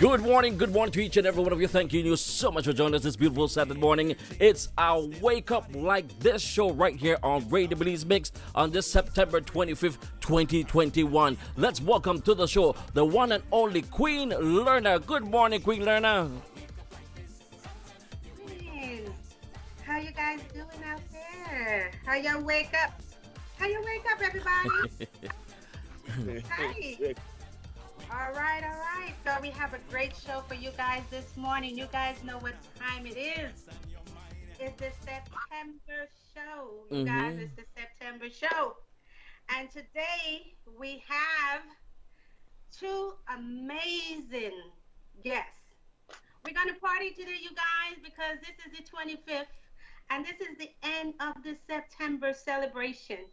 Good morning to each and every one of you. Thank you so much for joining us this beautiful Saturday morning. It's our Wake Up Like This show right here on Radio Belizemix on this September 25th, 2021. Let's welcome to the show the one and only Queen Lerner. Good morning, Queen Lerner. How you guys doing out there? How y'all wake up? How you wake up, everybody? Hi. All right. So we have a great show for you guys this morning. You guys know what time it is. It's the September show. You guys, it's the September show. And today we have two amazing guests. We're going to party today, you guys, because this is the 25th. And this is the end of the September celebration.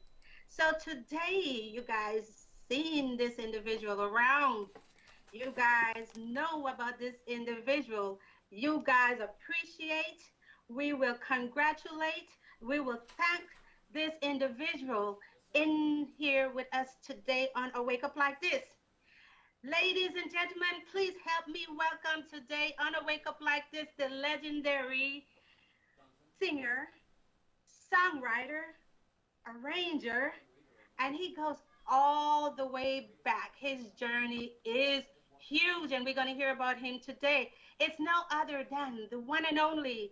So today, you guys, seeing this individual around, you guys know about this individual. You guys appreciate, we will congratulate, we will thank this individual in here with us today on A Wake Up Like This. Ladies and gentlemen, please help me welcome today on A Wake Up Like This, the legendary singer, songwriter, arranger, and he goes all the way back. His journey is huge, and we're going to hear about him today. It's no other than the one and only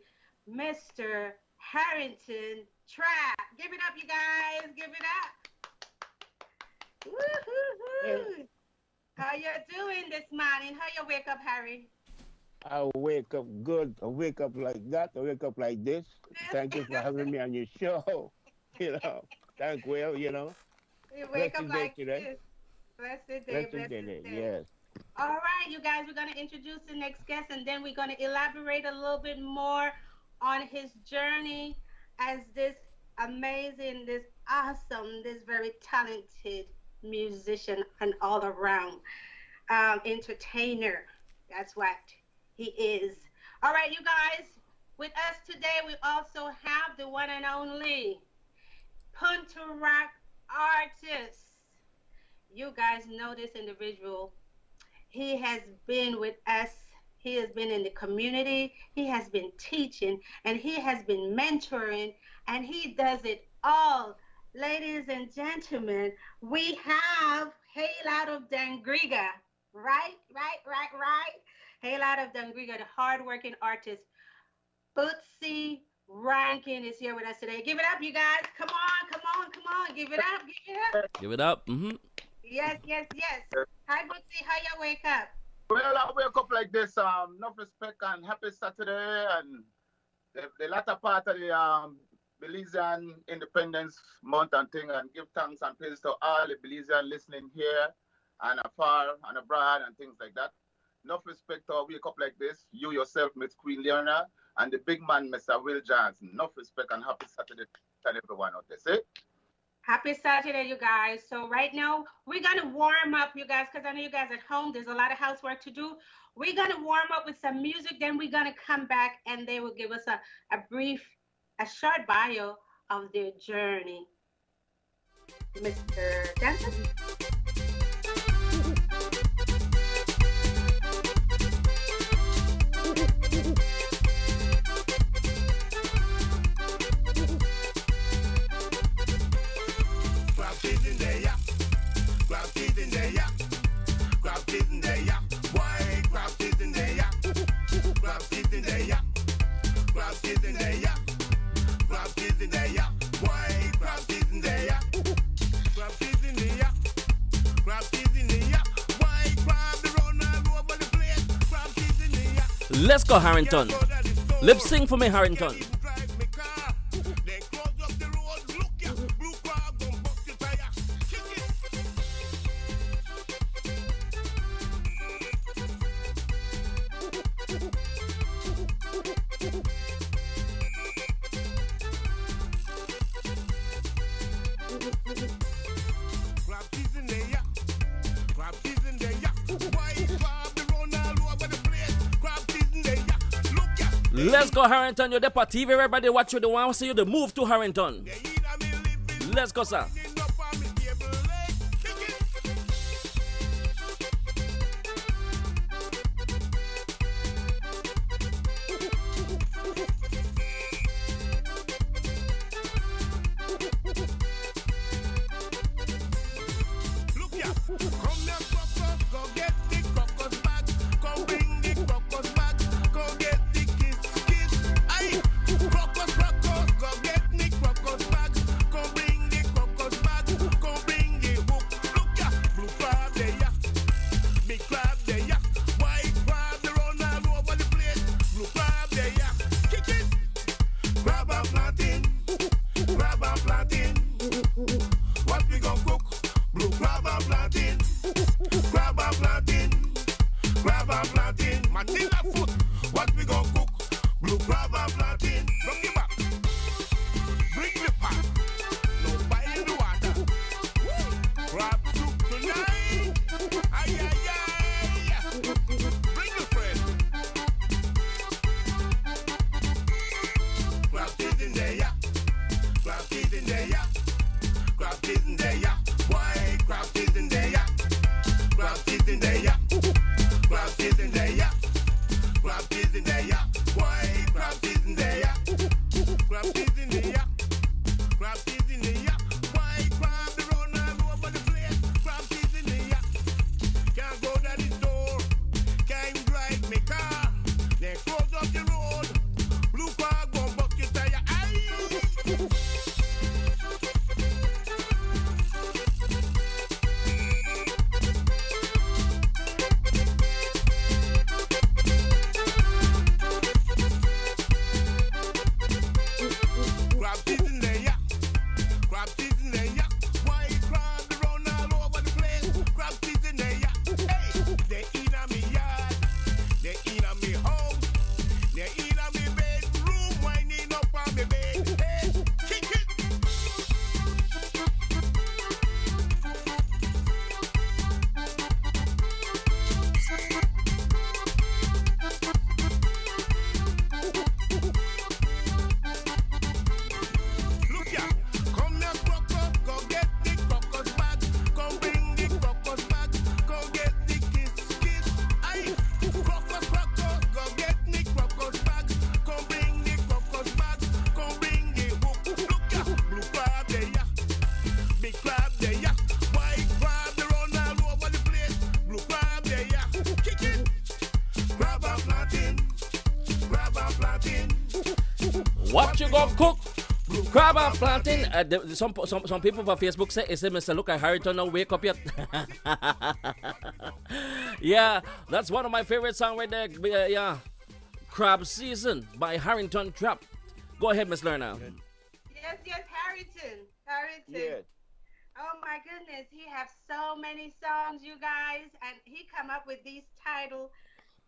Mr. Harrington Trap. Give it up, you guys. Give it up. Woo-hoo-hoo. How you doing this morning? How you wake up, Harry? I wake up good. I wake up like that. I wake up like this. Thank you for having me on your show. Thank Will, You wake up like today. Blessed day. Yes. All right, you guys, we're going to introduce the next guest, and then we're going to elaborate a little bit more on his journey as this amazing, this awesome, this very talented musician and all-around entertainer. That's what he is. All right, you guys, with us today, we also have the one and only Punta Rock artist. You guys know this individual. He has been with us. He has been in the community. He has been teaching, and he has been mentoring, and he does it all. Ladies and gentlemen, we have hail out of Dangriga. Right. Hail out of Dangriga, the hardworking artist. Bootsy Rankin is here with us today. Give it up, you guys. Come on. Give it up. Give it up. Yes. Hi, Bootsy. How you wake up? Well, I wake up like this. Enough respect and happy Saturday, and the latter part of the Belizean Independence Month and thing, and give thanks and praise to all the Belizean listening here and afar and abroad and things like that. Enough respect to wake up like this. You yourself, Miss Queen Leona, and the big man, Mr. Will Johnson. Enough respect and happy Saturday to everyone out there. See? Happy Saturday, you guys. So right now, we're going to warm up, you guys, because I know you guys at home, there's a lot of housework to do. We're going to warm up with some music, then we're going to come back, and they will give us a short bio of their journey. Mr. Johnson? Let's go, Harrington. Lip sync for me, Harrington. Let's go, Harrington. You're there for TV. Everybody watch you. The one see you the move to Harrington. Let's go, sir. plantain, Matilda foot. What we gon' cook? Blue crab and plantain. Rock it back. Bring the pot. No bite in the water. Woo. Crab soup tonight. Ay, ay, ay. Bring the friend. Crab is in there, yeah. Crab is in there, yeah. Crab is in there, yeah. Why? Crab is in there, yeah. Crab is in there, yeah. Crab is in there, yeah. Crab is in there, yeah. Why? Crab is in there, yeah. Crab is in there, yeah. Crab is in there, yeah. Why? Crab the run all over the place. Crab is in there, yeah. Can't go to the store. Can't drive my car. Then close up the road. Blue crab gon' bust your tire. Aye. Crab season there, yeah. Crab season there, yeah. Why crab they run all over the place? Crab season there, yeah. Hey, they in a me yard, they in a me house, they in a me bedroom, winding up on me bed. Hey, kick it. Look ya, come here, crocus, go get the crocus bag. Come bring the crocus bag, go get the kiss. Aye, crocus, go get me crocus bag. Come bring the crocus bag, come bring the hook. Look ya, blue crab there ya, big crab there ya. White crab they run all over the place. Blue crab there ya, kick it. Crab and plantain, crab and plantain. What you gonna cook? Crab and plantain. Some people on Facebook say, "Is it Mr. Look at Harrington now wake up yet?" Yeah, that's one of my favorite songs right there. Yeah, Crab Season by Harrington Trap. Go ahead, Miss Lerner. Yes, Harrington. Harrington. Yes. Oh my goodness, he have so many songs, you guys, and he come up with these titles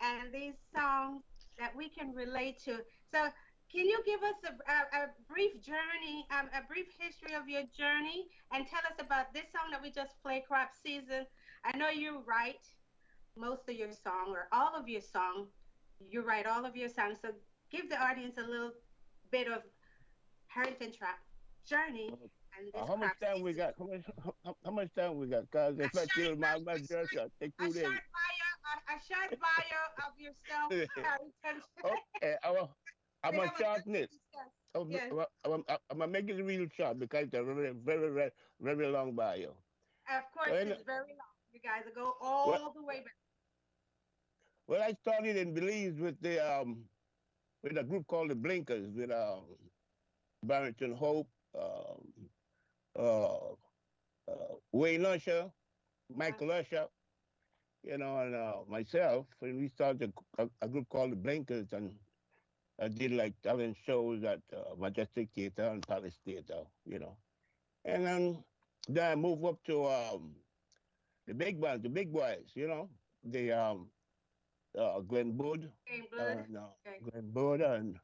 and these songs that we can relate to. So, can you give us a brief journey, a brief history of your journey, and tell us about this song that we just played, Crop Season? I know you write most of your song or all of your song. You write all of your songs. So, give the audience a little bit of Harrington Trap journey and this How much Crop time we Season. got? How much time we got? Cause if I kill my just take A 2 days. short bio of yourself, Harrington. Okay, I'm We gonna have a lot shorten to it. discuss. I'm, Yes, I'm gonna make it real short because it's a very long bio. of course, When, it's very long. You guys go well, all the way back. well, I started in Belize with a group called the Blinkers with Barrington Hope, uh, Wayne Usher, Uh-huh. Michael Usher, and myself. And we started a group called the Blinkers, and I did like talent shows at Majestic Theater and Palace Theater. And then I moved up to the big bands, the big boys, the Glenn Wood, Game blood. and Okay. Glenn Wood and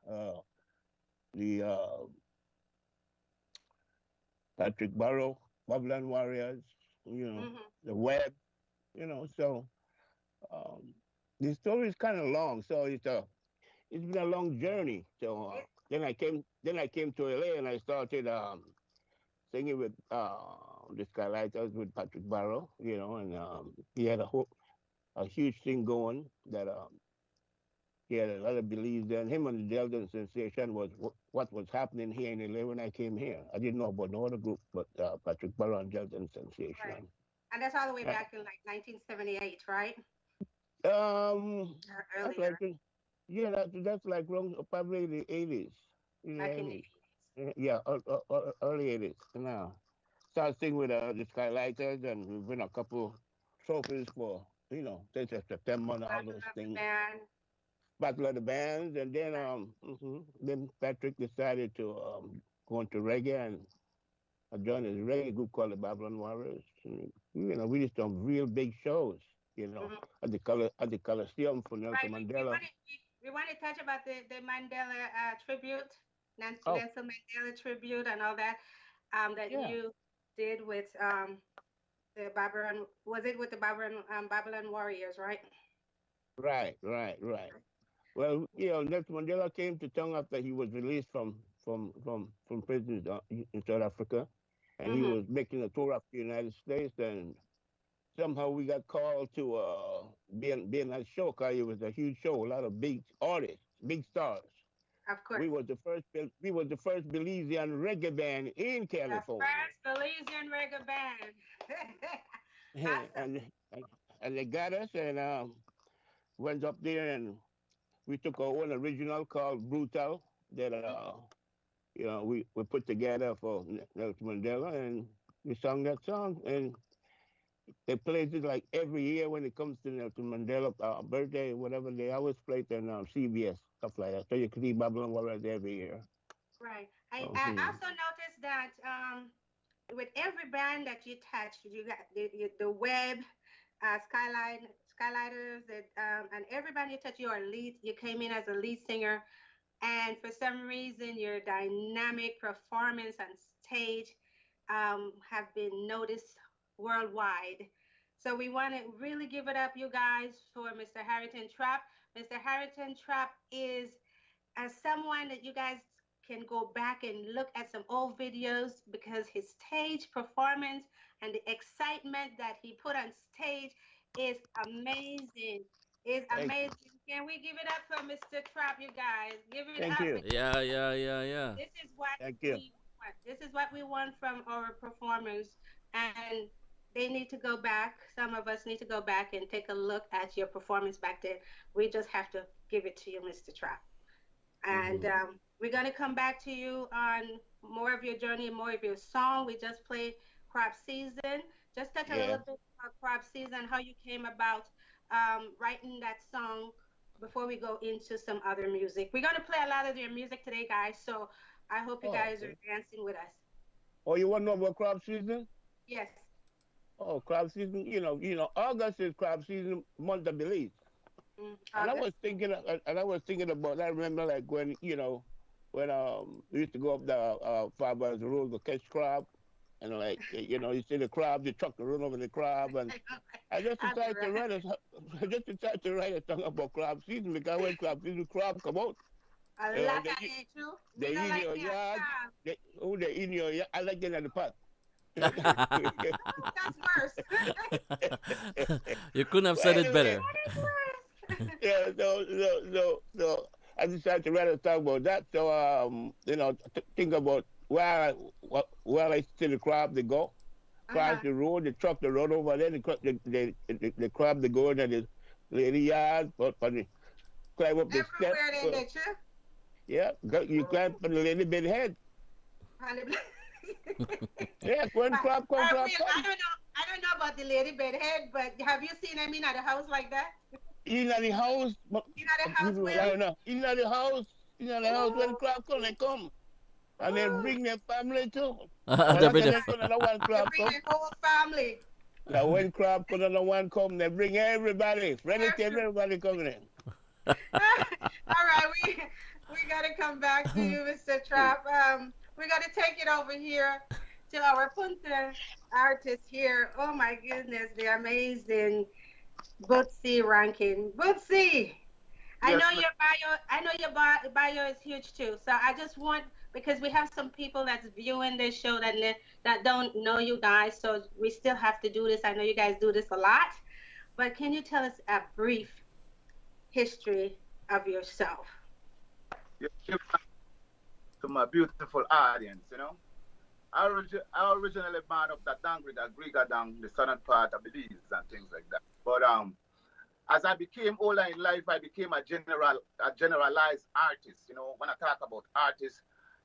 the Patrick Barrow, Bubbling Warriors, Mm-hmm. the Web. So um, the story is kind of long, so it's been a long journey. So It, then I came to LA and I started singing with the Skylighters with Patrick Barrow, and he had a huge thing going that he had a lot of beliefs there. And him and the Delta Sensation was what was happening here in LA when I came here. I didn't know about no other group but Patrick Barrow and Delta right. Sensation. And that's all the way Uh, back in like 1978, right? Or that's like earlier, yeah, that's like probably the 80s, in the back in the 80s. 80s. Yeah, early 80s. Now, started singing with the Skylighters, and we win a couple trophies for State of September and all Battle those of the things. Band. Battle of the Bands, and then Right. then Patrick decided to go into reggae, and I joined a reggae group called the Babylon Warriors. And, we did some real big shows. you know, Mhm. at the Coliseum for Nelson Right. Mandela. We want to touch about the Mandela tribute, Oh, Nelson Mandela tribute, and all that that yeah, you did with the Babylon. Was it with the Babylon warriors, right? right. Well, you know, Nelson Mandela came to town after he was released from prison in South Africa, and he Mm-hmm. was making a tour of the United States, and somehow we got called to be in that show because it was a huge show, a lot of big artists, big stars. Of course. We was the first Belizean reggae band in The California, first Belizean reggae band. Awesome. and and and they got us and went up there and we took our own original called Brutal that you know we put together for Nelson Mandela and we sung that song and they play it like every year when it comes to Nelson Mandela birthday, whatever. They always play it on CBS, stuff like that. So you can see Babylon Warriors every year. Right. I Hmm. also noticed that with every band that you touch, you got the web, skylighters, and every band you touch, you came in as a lead singer, and for some reason, your dynamic performance on stage have been noticed worldwide. So we want to really give it up, you guys, for Mr. Harrington Trapp. Mr. Harrington Trapp is as someone that you guys can go back and look at some old videos because his stage performance and the excitement that he put on stage is amazing. Is Thank you, amazing. Can we give it up for Mr. Trap, you guys? Give it thank up you, because Yeah. this is what thank you. we want. This is what we want from our performers, and they need to go back. Some of us need to go back and take a look at your performance back then. We just have to give it to you, Mr. Trap. And Hmm. we're going to come back to you on more of your journey and more of your song. We just played Crop Season. Just touch a Yeah. little bit about Crop Season, how you came about writing that song before we go into some other music. We're going to play a lot of your music today, guys. So I hope you Oh, guys are okay. dancing with us. Oh, you want to know about crop season? Yes. Oh, crop season. August is crop season, month of Belize. And August. I was thinking about. I remember like when when we used to go up the Fabers Road to catch crab, and like you see the crab, the truck to run over the crab, and I just I'll be decided to right. write a I just decided to write a song about crab season because when crab season, crab come out, A you know lot of it too. they Me not in like your me a yard, crab. they in your yard. I like it at the pot. Oh, that's worse. You couldn't have Well, said it anyway, better. That is worse. yeah, so I decided to write a song about that. So think about where I see the crab they go, cross Uh-huh. the road, the truck they run over there, the crab they go into the lady yard, but they climb up the step. Everywhere in nature. Yeah, you climb up the lady bed head. Yeah, when crab I come. don't know. I don't know about the lady bedhead, but have you seen them in at the house like that? In the house, In at the house, people, I Will? don't know. In the house when Ooh, crab come, they come. And they ooh. bring their family too. But They're like I really said, another one They crab bring come. the whole family. Now when crab come, another one come, they bring everybody, relative, Every- everybody coming in. All right, we gotta come back to you, Mr. Trap. We gotta take it over here to our Punta artist here. Oh my goodness, the amazing Bootsy ranking. Bootsy, I Yes, know your bio. I know your bio is huge too. So I just want because we have some people that's viewing this show that don't know you guys. So we still have to do this. I know you guys do this a lot, but can you tell us a brief history of yourself? you give to my beautiful audience, I originally born up that Dangri, that Griga down the southern part of Belize and things like that. But as I became older in life, I became a generalized artist. When I talk about artist,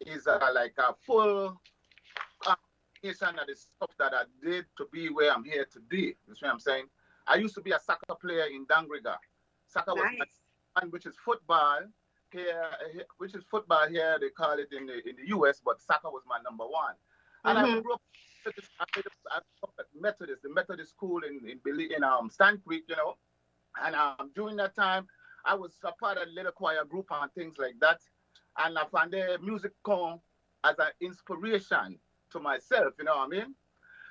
is like a full combination of the stuff that I did to be where I'm here today. You see what I'm saying? I used to be a soccer player in Dangriga. Soccer was my Nice. one, which is football here, which is football here. They call it in the US, but soccer was my number one. And I Mm-hmm. grew up I grew up at Methodist, the Methodist school in Stand Creek, you know. And during that time, I was a part of a little choir group and things like that. And I found the music come as an inspiration to myself, you know what I mean?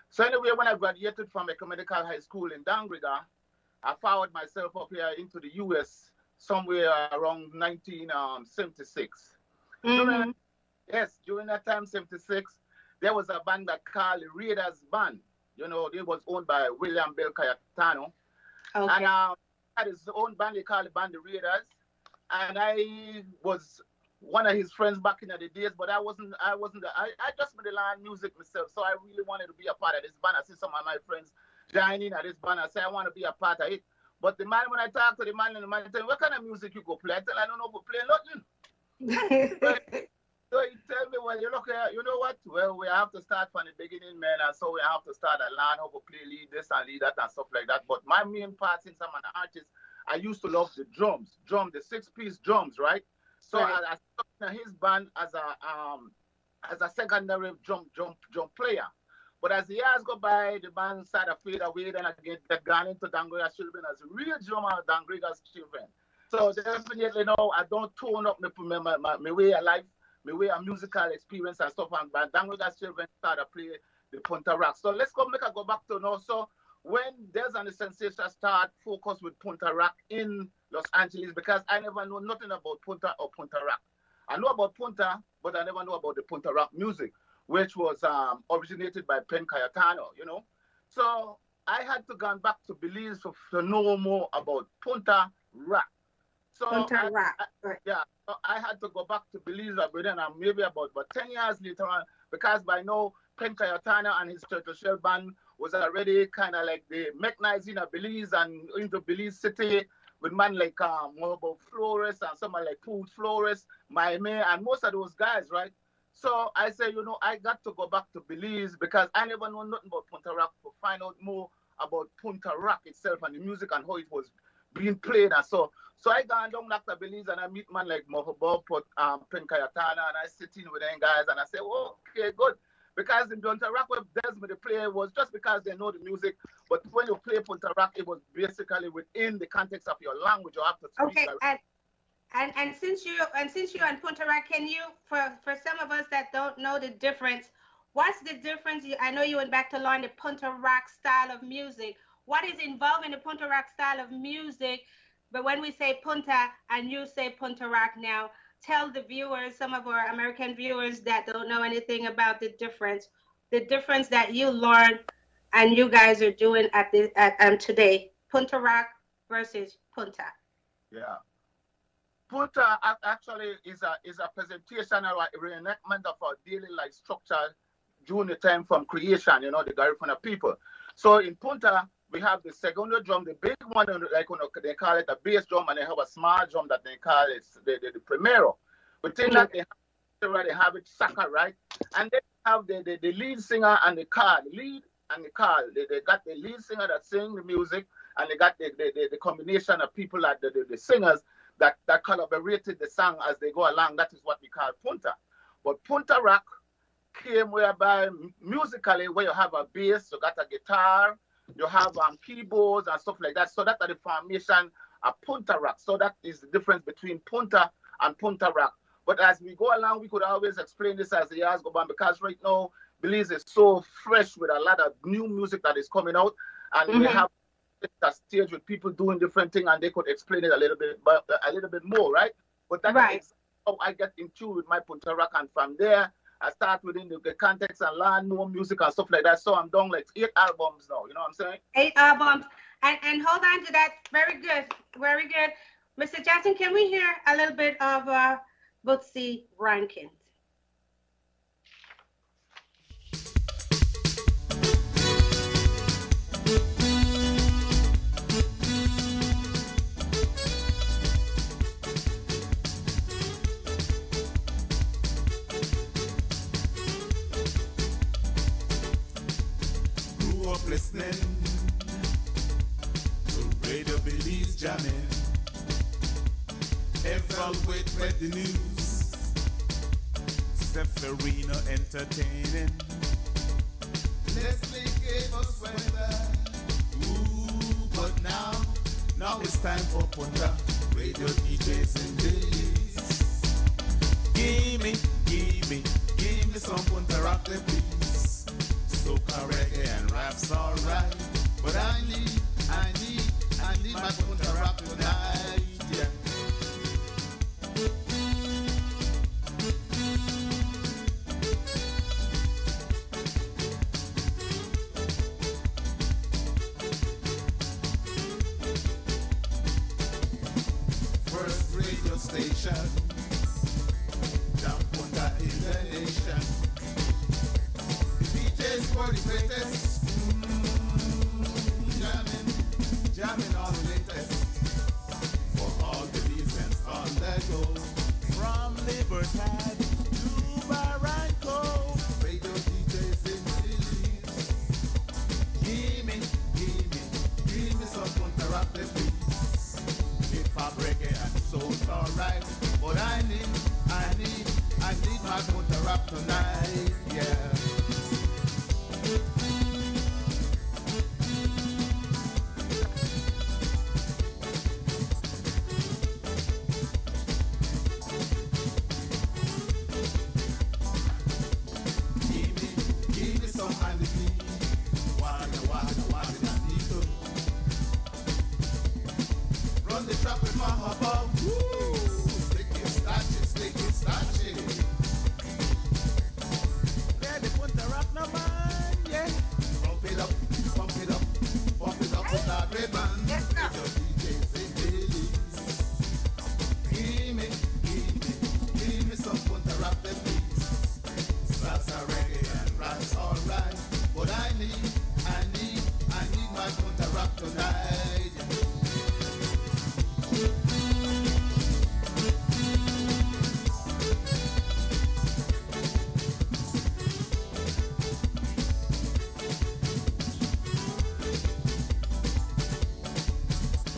So anyway, when I graduated from Ecumenical High School in Dangriga, I followed myself up here into the U.S. somewhere around 1976. During Mm-hmm. during that time, 76, there was a band that called the Raiders Band. You know, it was owned by William Bell Cayetano. Okay. And had his own band, they called the band the Raiders. And I was one of his friends back in the days, but I just made the line music myself. So I really wanted to be a part of this band. I see some of my friends joining at this band. I say I want to be a part of it. But the man, when I talk to the man, and the man tell me, what kind of music you go play? I tell him, I don't know if play nothing. So he tell me, well, you look here, you know what? Well, we have to start from the beginning, man. And so we have to start a learn how to play lead this and lead that and stuff like that. But my main part, since I'm an artist, I used to love the drums, the 6-piece drums, right? So Right. I started in his band as a secondary drum player. But as the years go by, the band started to fade away. Then I get gone into Dangriga's Children as a real drummer of Dangriga's Children. So definitely, no, I don't tone up my way of life, my way of musical experience and stuff. And Dangriga's Children started to play the Punta Rock. So let's go back to now. So when Des and the Sensation start focus with Punta Rock in Los Angeles, because I never know nothing about Punta or Punta Rock. I know about Punta, but I never know about the Punta Rock music, which was originated by Pen Cayetano, you know. So I had to go back to Belize to know more about Punta Rock. So Punta Rock. Right. yeah, so I had to go back to Belize, and maybe about 10 years later on, because by now Pen Cayetano and his Turtle Shell band was already kind of like the mechanizing of Belize and into Belize City with man like Mobile Flores and someone like Food Flores, Miami, and most of those guys, right? So I say, you know, I got to go back to Belize because I never know nothing about Punta Rock to find out more about Punta Rock itself and the music and how it was being played and so I gone down back to Belize and I meet man like Mohobo, Pen Cayetana, and I sit in with them guys and I say, oh, okay, good. Because in Punta Rock, where Desmond the play was just because they know the music, but when you play Punta Rock, it was basically within the context of your language. You have to speak. Okay, and since you're on Punta Rock, can you, for some of us that don't know the difference, what's the difference? I know you went back to learn the Punta Rock style of music. What is involved in the Punta Rock style of music? But when we say Punta and you say Punta Rock now, tell the viewers, some of our American viewers that don't know anything about the difference that you learned and you guys are doing at today, Punta Rock versus Punta. Yeah. Punta actually is a presentation or a reenactment of our daily life structure during the time from creation, you know, the Garifuna people. So in Punta, we have the segundo drum, the big one, like they call it a bass drum, and they have a small drum that they call it the primero. Within that, they have it saka, right? And they have the lead singer and the car, the lead and the car. They got the lead singer that sing the music, and they got the combination of people like the singers that collaborated the song as they go along. That is what we call Punta. But Punta Rock came whereby musically where you have a bass, you got a guitar, you have keyboards and stuff like that. So that's the formation of Punta Rock. So that is the difference between Punta and Punta Rock. But as we go along, we could always explain this as the years go by, because right now Belize is so fresh with a lot of new music that is coming out, and we have a stage with people doing different things, and they could explain it a little bit more, right? But that's how I get in tune with my Punta Rock, and from there I start within the context and learn more music and stuff like that. So I'm done like 8 albums now. You know what I'm saying? 8 albums. And hold on to that. Very good. Very good. Mr. Jackson, can we hear a little bit of Bootsy Rankins? Grew up listening to Radio Belize jamming. Evaluate the news. Seferino entertaining. Nestle gave us weather. Ooh, but now it's time for Punta. Radio DJs in Belize. Give me some Punta Rock, please. Soca, reggae, and rap's alright. But I need my Punta Rock tonight, yeah. First radio station, down Punta in the nation. The DJs were the greatest. Jamming on the latest. For all the reasons on the go. From Libertad to Barranco. Radio DJs in Belize. Give me some Punta Rock, please. Hip hop, reggae, and soul's alright. But I need my Punta Rock tonight, yeah. Give me some honey, what I need to. Run the trap with my hopper. Woo! Stick it, starch it. Yeah, the Punta Rock no man, yeah. Pump it up with that red band. Let's go. With your DJs in Belize. Give me some Punta Rock, please. Salsa, reggae, and rap's alright. But I need my Punta Rock tonight.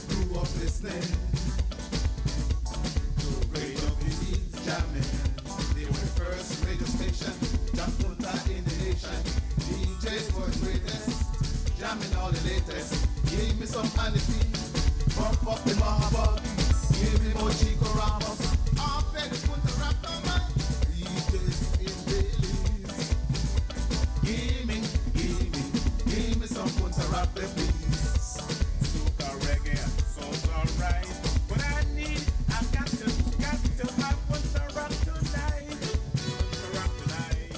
Grew up listening to Radio Belize jamming. They were the first radio station, Jam Punta in the nation. DJs were the greatest, jamming all the latest. Give me some honesty, pump up the mahaba. Give me more Chico Ramos. I'll play the Punta Rock no man. DJs in Belize. Give me some Punta Rock, please. Soca, reggae, and soul's alright. But I've got to have Punta Rock tonight. Punta Rock tonight.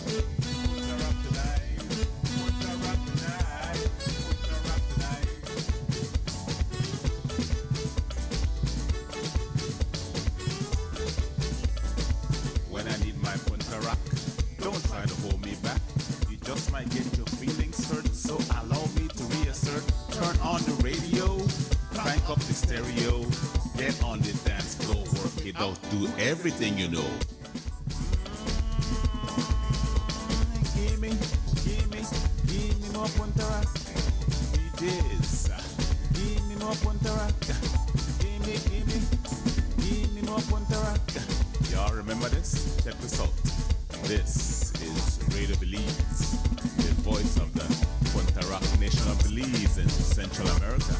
Punta Rock tonight. Punta Rock tonight. Punta Rock tonight. When I need my Punta Rock, don't try to hold me back. You just might get your feelings hurt, so allow me to reassert. Turn on the radio, crank up the stereo, get on the dance floor, work it out, do everything you know. Give me more Punta Rock. DJs, give me more Punta Rock. Give me more Punta Rock. Y'all remember this? Check this out. This is Radio Belize, the voice of the Punta Rock Nation of Belize in Central America.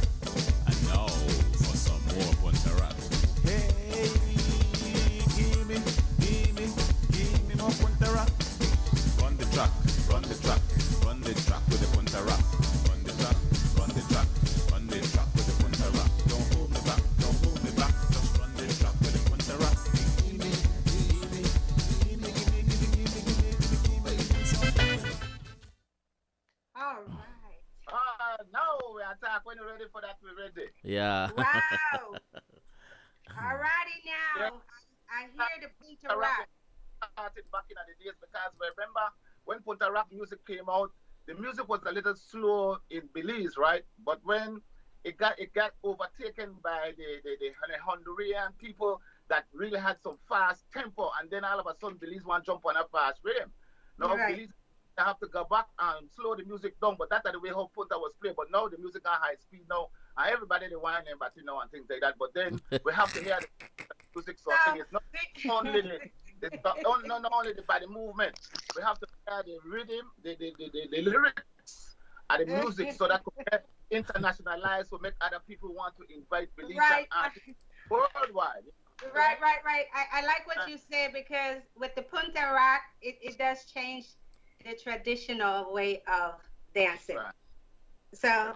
And now for some more Punta Rock. Hey, give me more Punta Rock. Run the track with the Punta Rock. Run the track with the Punta Rock. Don't hold me back, just run the track with the Punta Rock. All right. Now we attack. When you're ready for that, we're ready. Yeah. Wow. All righty now. I hear the Punta Rock. Started back in the days because remember when Punta Rock music came out, the music was a little slow in Belize, right? But when it got overtaken by the Honduran people that really had some fast tempo, and then all of a sudden Belize want to jump on a fast rhythm. Now Right. Belize have to go back and slow the music down, but that's the way how Punta was played. But now the music at high speed now, and everybody they want them, but you know, and things like that. But then we have to hear the music, so I think it's not only not only by the movement. We have to hear the rhythm, the lyrics, at the music so that could get internationalized, so make other people want to invite Belizean Right. artists worldwide. Right, right, right. I like what you said because with the Punta Rock, it does change the traditional way of dancing. Right. So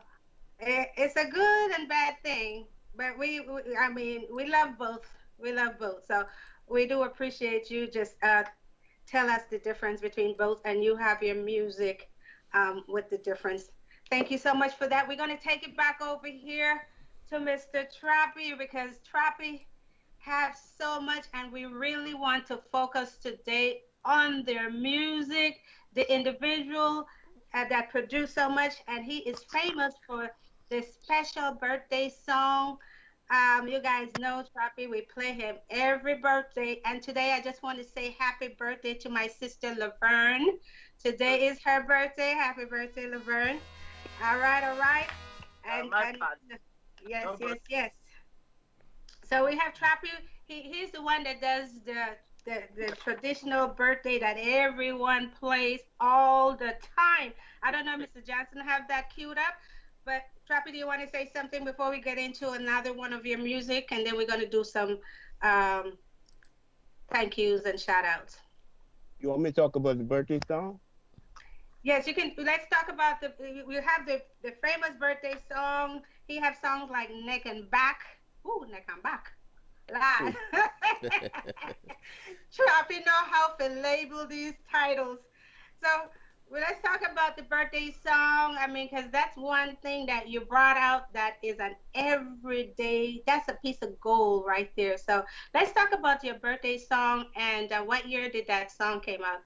it's a good and bad thing, but I mean, we love both. We love both. So we do appreciate you. Just tell us the difference between both, and you have your music with the difference. Thank you so much for that. We're going to take it back over here to Mr. Trappy because Trappy have so much, and we really want to focus today on their music, the individual that produced so much, and he is famous for this special birthday song. You guys know Trappy, we play him every birthday, and today I just want to say happy birthday to my sister Laverne. Today is her birthday. Happy birthday, Laverne. All right, all right. And yes, yes, yes. So we have Trappy. He's the one that does the traditional birthday that everyone plays all the time. I don't know, Mr. Johnson, have that queued up. But Trappy, do you want to say something before we get into another one of your music, and then we're going to do some thank yous and shout outs. You want me to talk about the birthday song? Yes, you can. Let's talk about we have the famous birthday song. He have songs like Neck and Back. Ooh, Neck and Back. Live. Trappy know how to label these titles. So let's talk about the birthday song. I mean, because that's one thing that you brought out that is an everyday, that's a piece of gold right there. So let's talk about your birthday song and what year did that song came out?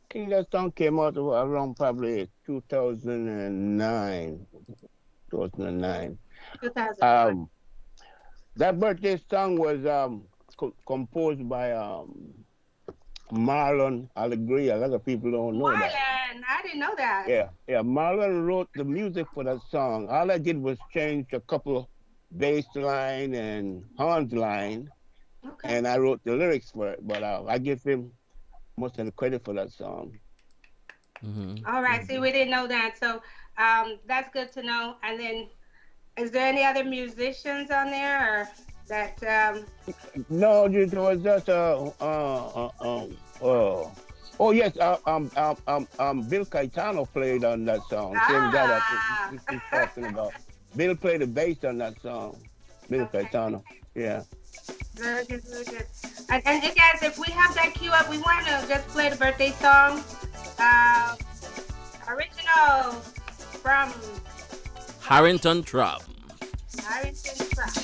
I think that song came out around probably 2009. 2009. 2009. That birthday song was composed by Marlon Alegria. A lot of people don't know that. Marlon, I didn't know that. Yeah. Marlon wrote the music for that song. All I did was change a couple bass line and horns line, Okay. and I wrote the lyrics for it. But I give him most of the credit for that song. All right. See, we didn't know that. So that's good to know. And then, is there any other musicians on there or that? No, it was just oh yes, Bill Caetano played on that song. Same guy that he's talking about. Bill played the bass on that song. Bill Caetano, yeah. Very good, very good. And you guys, if we have that queue up, we want to just play the birthday song. Original from Harrington Trapp. Harrington Trapp.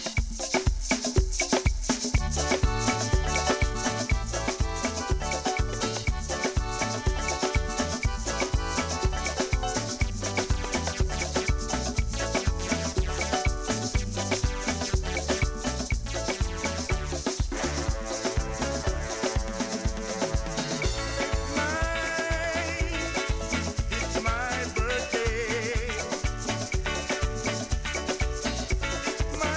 My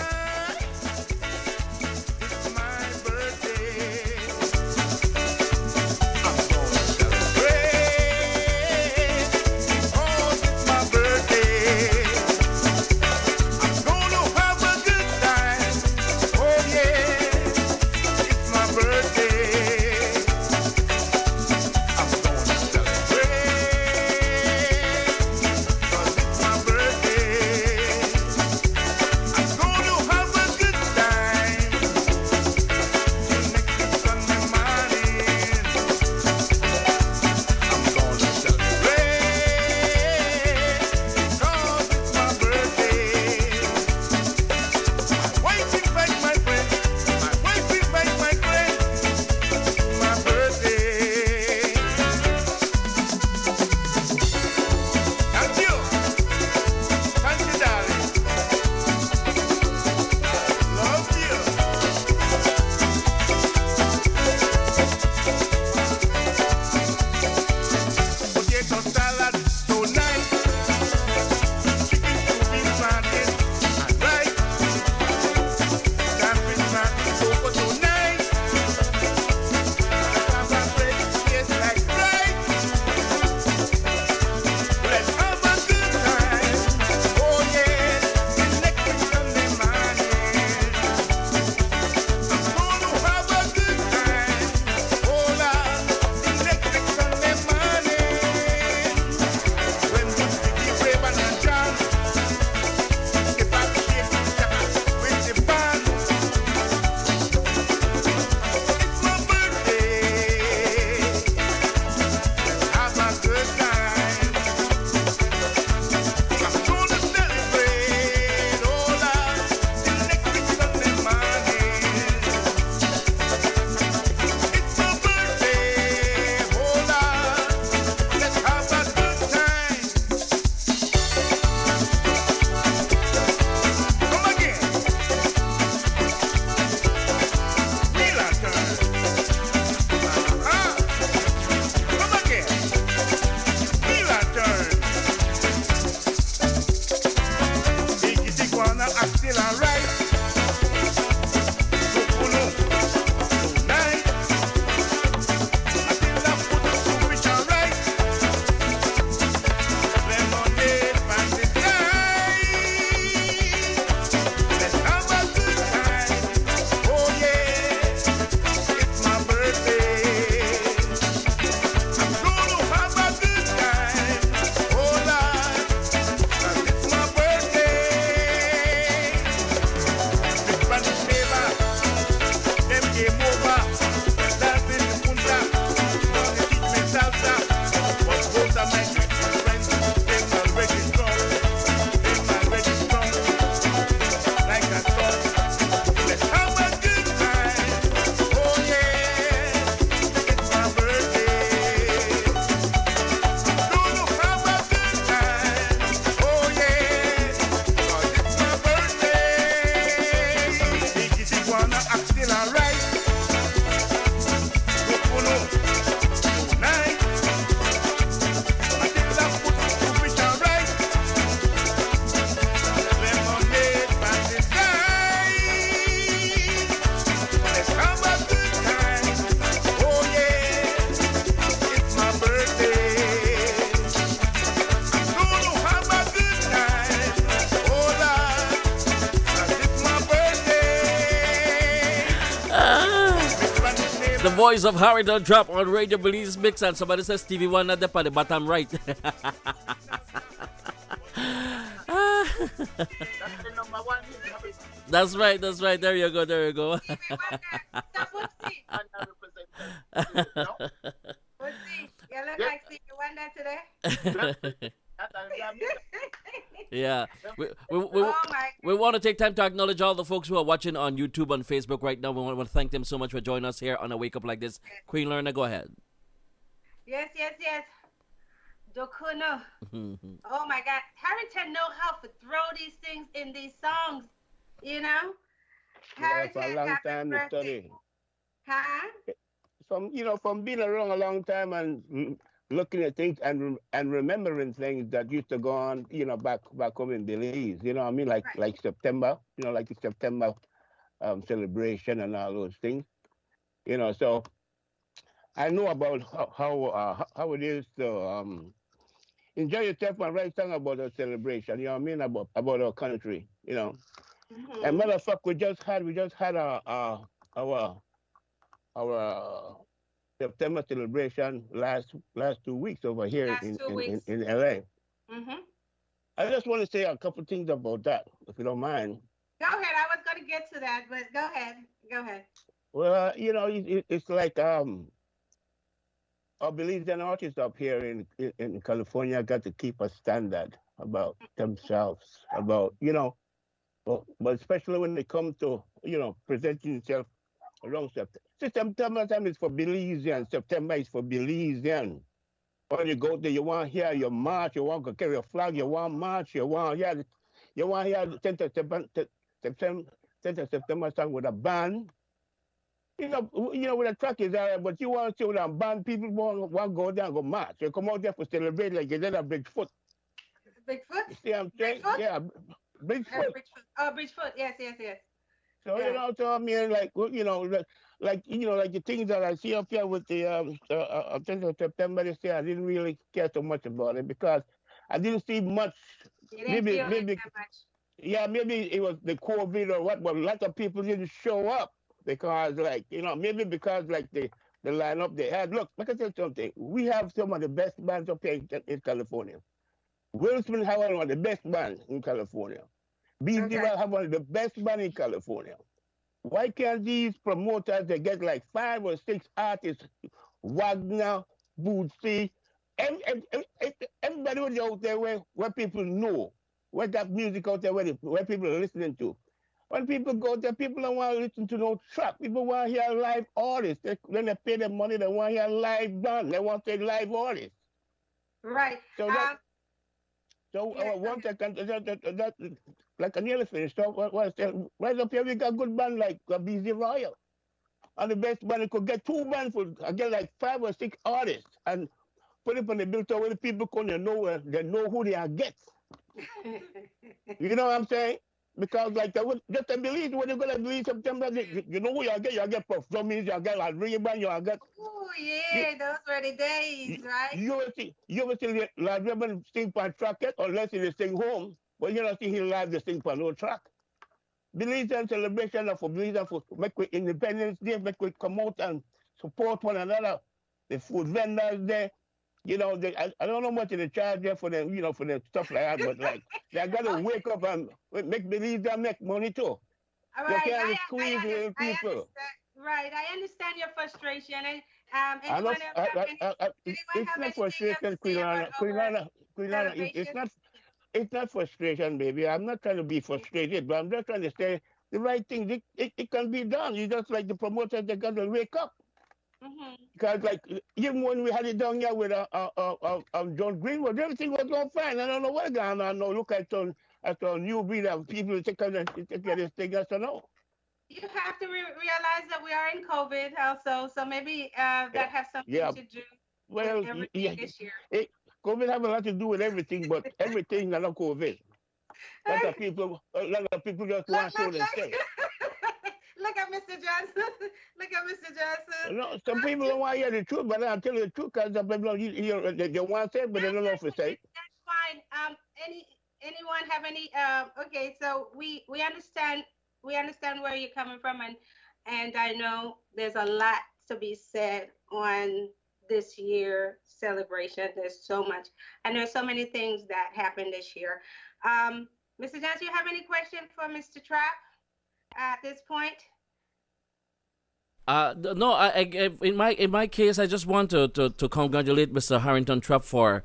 The voice of Harry Don't Drop on Radio Belizemix, and somebody says Stevie Wonder up at the bottom right. That's the number one hit. Happy That's right, that's right. There you go, there you go. Stevie Wonder. So Whoopsie. and I represent you know? Whoopsie. You look Yeah. like Stevie Wonder today. That I'm Yeah. Oh my We want to take time to acknowledge all the folks who are watching on YouTube and Facebook right now. We want to thank them so much for joining us here on a Wake Up Like This. Queen Lerner, go ahead. Yes, yes, yes. Dokuno. Oh my God. Harrington know how to throw these things in these songs. You know? Yeah, for a Harrington, long happy time to birthday. study. Huh? From being around a long time and looking at things and remembering things that used to go on, back home in Belize. You know what I mean? Right. Like September, like the September celebration and all those things. So I know about how it is to enjoy yourself and write song about a celebration. You know what I mean? About our country. And matter of fact, we just had our September celebration last 2 weeks over here Last 2 weeks. in LA. Mm-hmm. I just want to say a couple things about that, if you don't mind. Go ahead. I was going to get to that, but go ahead. Go ahead. Well, it's like our Belizean artists up here in California got to keep a standard about themselves, about but especially when they come to presenting themselves around September. September time is for Belizean. September is for Belizean. When you go there, you want to hear your march, you want to carry a flag, you want march, you want to hear the 10th of September, 10th of September song with a band. With a truck is all right, but you want to see with a band, people want to go there and go march. You come out there for celebrate like you did a Bigfoot. Bigfoot? You see what I'm saying? Bigfoot? Yeah, Bigfoot. Bridgefoot. Oh, Bridgefoot. Yes, yes, yes. So Yeah. so I mean, like like the things that I see up here with the 10th of September this year, I didn't really care so much about it because I didn't see much. You didn't feel it Maybe that much. yeah, maybe it was the COVID or what, but a lot of people didn't show up because maybe because like the lineup they had. Look, let me tell you something. We have some of the best bands up here in California. Will Smith have one of the best bands in California. BZ Okay. will have one of the best bands in California. Why can't these promoters they get like 5 or 6 artists, Wagner, Bootsy, everybody out there where people know, where that music out there where people are listening to. When people go there, people don't want to listen to no track. People want to hear live artists. When they pay them money, they want to hear live band. They want to hear live artists. Right. So Yeah, one second, like I nearly finished. So right up here we got good band like BZ Royal. And the best band could get 2 bands for again like 5 or 6 artists and put it on the bill so when the people come they know who they are get. You know what I'm saying? Because like just to believe when you're gonna believe September, you know who you get performance, you get like Ray-Ban, you get Oh yeah, those were the days, right? you ever see like Ray-Ban sing on track yet unless he sing home, but you don't see him live to sing on no track. Belizean celebration of Belizean for make we Independence Day, make we come out and support one another. The food vendors there, I don't know much in the charge there for them, for the stuff like that, but like they got to wake up and make Belizean make money too. All You right, can't squeeze little I people. understand. Right, I understand your frustration. And I know, anyone else have anyone it's have not anything else frustration, to say about our Queen Anna, celebration? it's not frustration, baby. I'm not trying to be frustrated, but I'm just trying to say the right thing. It can be done. You just like the promoters, they got to wake up. Mm-hmm. Because like even when we had it down here with John Greenwood, everything was going fine. I don't know what's going on now. Look at our new breed of people take this thing. I don't know. You have to realize that we are in COVID also, so maybe that has something Yeah. to do with Well, everything this year. COVID have a lot to do with everything, but everything not COVID. A lot of people just Look, want to show look, look. themselves. Look at Mr. Johnson. Look at Mr. Johnson. Some people don't want to hear the truth, but I'll tell you the truth because some people they want to say it, but they don't know if to say it. That's fine. Anyone have any? Okay, so we understand where you're coming from, and I know there's a lot to be said on this year celebration. There's so much, and there's so many things that happened this year. Mr. Johnson, you have any question for Mr. Trap at this point? No, in my case, I just want to congratulate Mr. Harrington Trapp for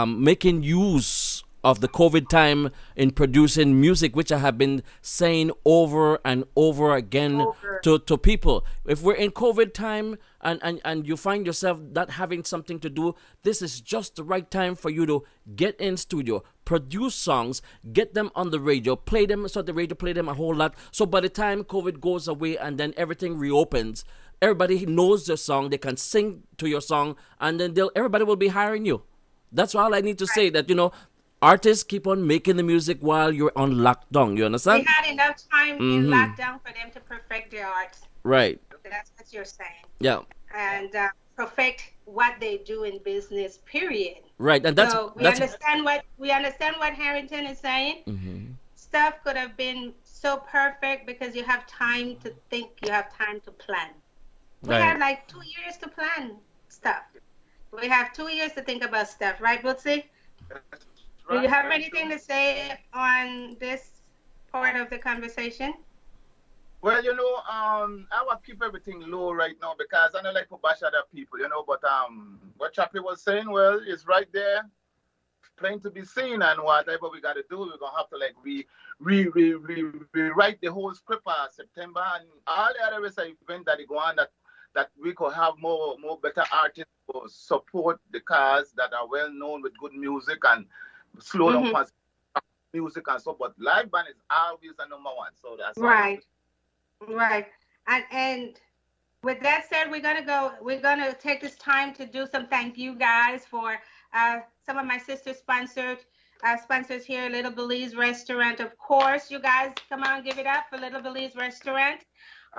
making use of the COVID time in producing music, which I have been saying over and over again to people. If we're in COVID time and you find yourself not having something to do, this is just the right time for you to get in studio, produce songs, get them on the radio, play them so the radio play them a whole lot. So by the time COVID goes away and then everything reopens, everybody knows your song, they can sing to your song, and then everybody will be hiring you. That's all I need to say, that artists keep on making the music while you're on lockdown. You understand? We had enough time in lockdown for them to perfect their art. Right. That's what you're saying. Yeah. And perfect what they do in business, period. Right. And we understand what Harrington is saying. Stuff could have been so perfect because you have time to think, you have time to plan. We had like 2 years to plan stuff. We have 2 years to think about stuff, right, Bootsy? Do you have anything to say on this part of the conversation? Well, I want to keep everything low right now because I don't like to bash other people, but what Chappie was saying, well, is right there, plain to be seen, and whatever we got to do, we're going to have to like rewrite the whole script for September and all the other rest of events that go on that we could have more better artists to support the cars that are well known with good music and slow down music and so, but live band is always the number one. So that's right. And with that said, we're gonna take this time to do some thank you guys for some of my sister sponsors here, Little Belize Restaurant. Of course, you guys, come on, give it up for Little Belize Restaurant.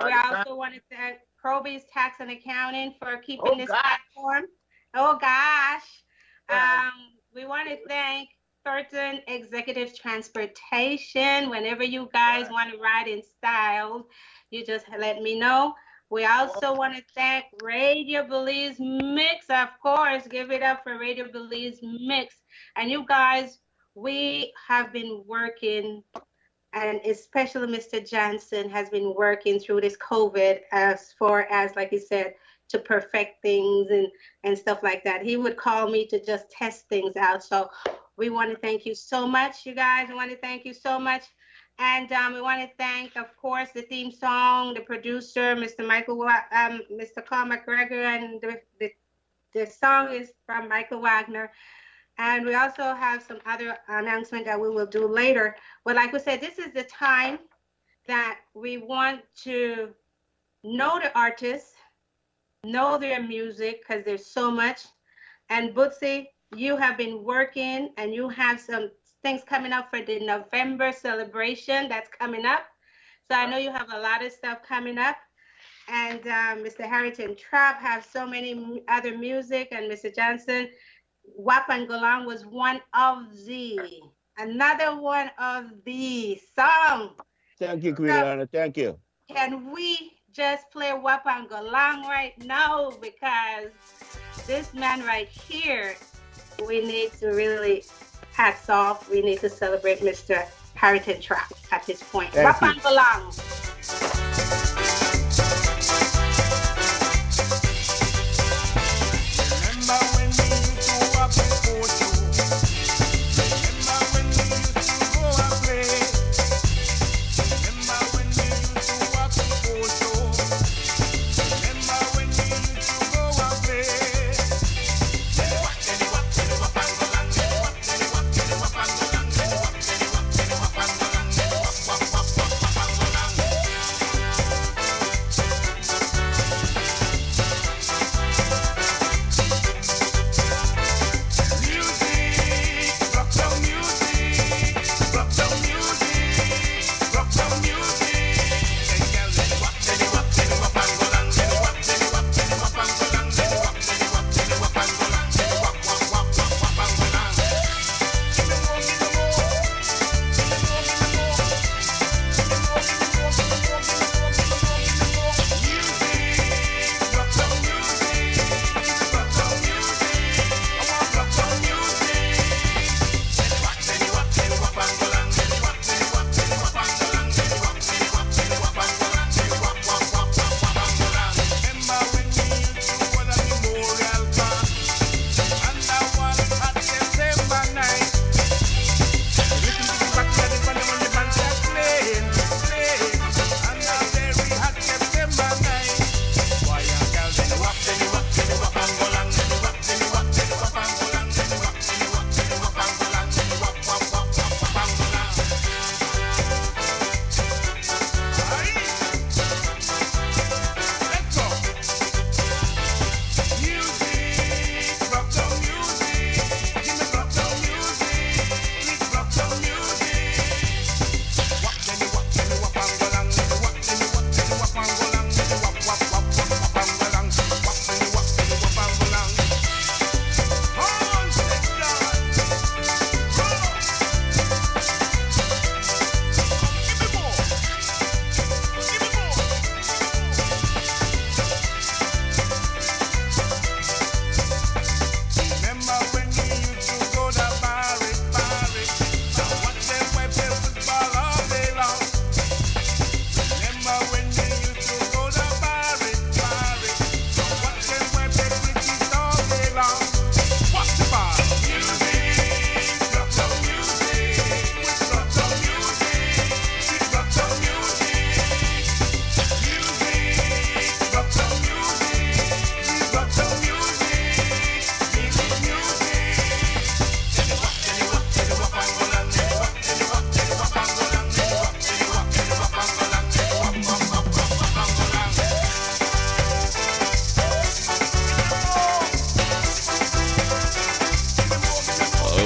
We also want to thank Proby's Tax and Accounting for keeping this platform. Oh gosh. We want to thank Certain Executive Transportation. Whenever you guys want to ride in style, you just let me know. We also want to thank Radio Belizemix, of course. Give it up for Radio Belizemix. And you guys, we have been working, and especially Mr. Johnson has been working through this COVID as far as, like he said, to perfect things and stuff like that. He would call me to just test things out. So we want to thank you so much, you guys. We want to thank you so much. And we want to thank, of course, the theme song, the producer, Mr. Carl McGregor, and the song is from Michael Wagner. And we also have some other announcement that we will do later. But like we said, this is the time that we want to know the artists, know their music, because there's so much. And Bootsy, you have been working, and you have some things coming up for the November celebration that's coming up. So I know you have a lot of stuff coming up. And Mr. Harrington Trapp have so many other music, and Mr. Johnson, Wap and Golang was another one of the songs. Thank you, Queen Lana. Thank you. Can we just play Wap and Golang right now? Because this man right here, we need to really hats off. We need to celebrate Mr. Harrington Trapp at this point. Wap and Golang.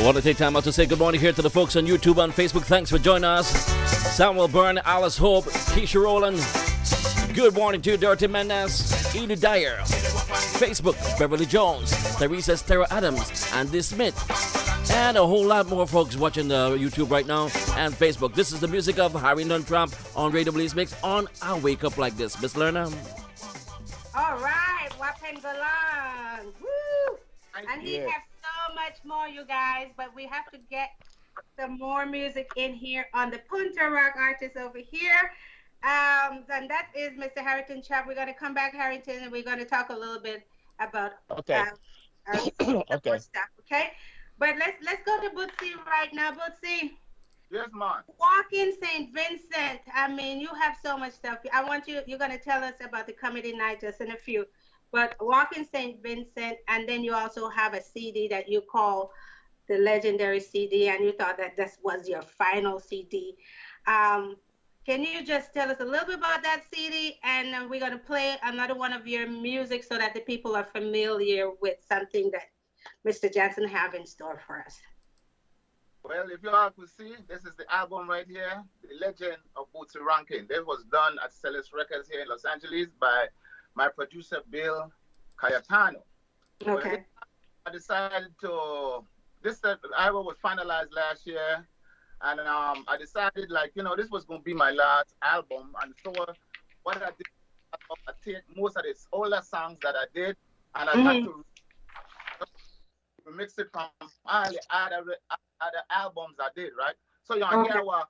want to take time out to say good morning here to the folks on YouTube and Facebook. Thanks for joining us. Samuel Byrne, Alice Hope, Keisha Rowland. Good morning to you, Dirty Mendez, Edie Dyer. Facebook, Beverly Jones, Teresa Stera Adams, Andy Smith. And a whole lot more folks watching the YouTube right now and Facebook. This is the music of Harrington Tramp on Radio Belizemix on I Wake Up Like This. Miss Lerna. All right, Wapen Galan. Woo! And he has so much more, you guys, but we have to get some more music in here on the Punta Rock artist over here. And that is Mr. Harrington Tramp. We're going to come back, Harrington, and we're going to talk a little bit about Okay. more stuff, okay? But let's go to Bootsy right now. Bootsy. Yes, man. Walking St. Vincent. I mean, you have so much stuff. You're going to tell us about the comedy night just in a few. But Walking St. Vincent, and then you also have a CD that you call the legendary CD, and you thought that this was your final CD. Can you just tell us a little bit about that CD? And we're going to play another one of your music so that the people are familiar with something that Mr. Johnson have in store for us. Well, if you all could see, this is the album right here, The Legend of Bootsy Rankin. This was done at Celis Records here in Los Angeles by my producer, Bill Cayetano. Okay. Well, I decided this album was finalized last year, and I decided, this was going to be my last album. And so what I did, I take most of the older songs that I did, and I had to remix it from all the other albums I did, right? So you hear our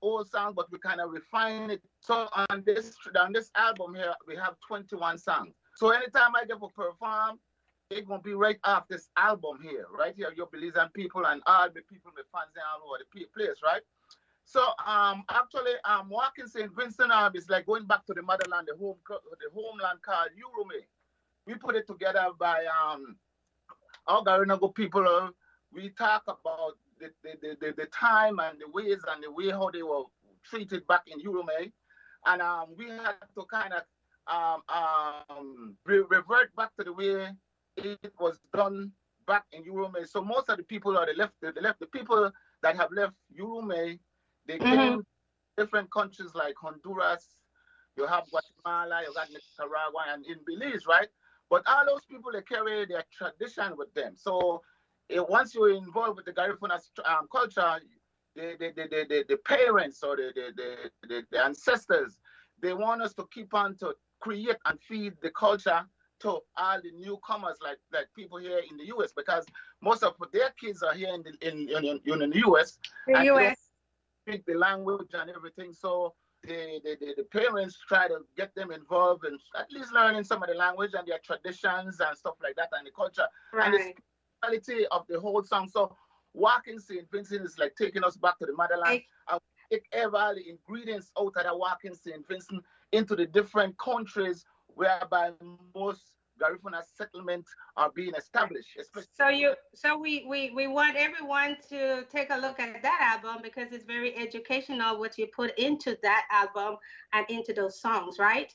old songs, but we kind of refine it. So on this album here, we have 21 songs. So anytime I get to perform, it's gonna be right off this album here, right here. Your Belizean people and all the people, the fans all over the place, right? So actually, Walking St. Vincent is like going back to the motherland, the homeland called Urume. We put it together by our Garinago people. We talk about the time and the ways and the way how they were treated back in Urume, and we had to kind of revert back to the way it was done back in Urume. So most of the people are the people that have left Urume, they came to different countries like Honduras, you have Guatemala, you got Nicaragua, and in Belize, right? But all those people, they carry their tradition with them. So once you're involved with the Garifuna culture, the parents or the ancestors, they want us to keep on to create and feed the culture to all the newcomers, like people here in the U.S., because most of their kids are here in the U.S. The U.S. They speak the language and everything, so the parents try to get them involved in at least learning some of the language and their traditions and stuff like that and the culture. Right. And the spirituality of the whole song. So Walking St. Vincent is like taking us back to the motherland and take all the ingredients out of the Walking St. Vincent into the different countries whereby most Garifuna settlements are being established. So we want everyone to take a look at that album because it's very educational what you put into that album and into those songs, right?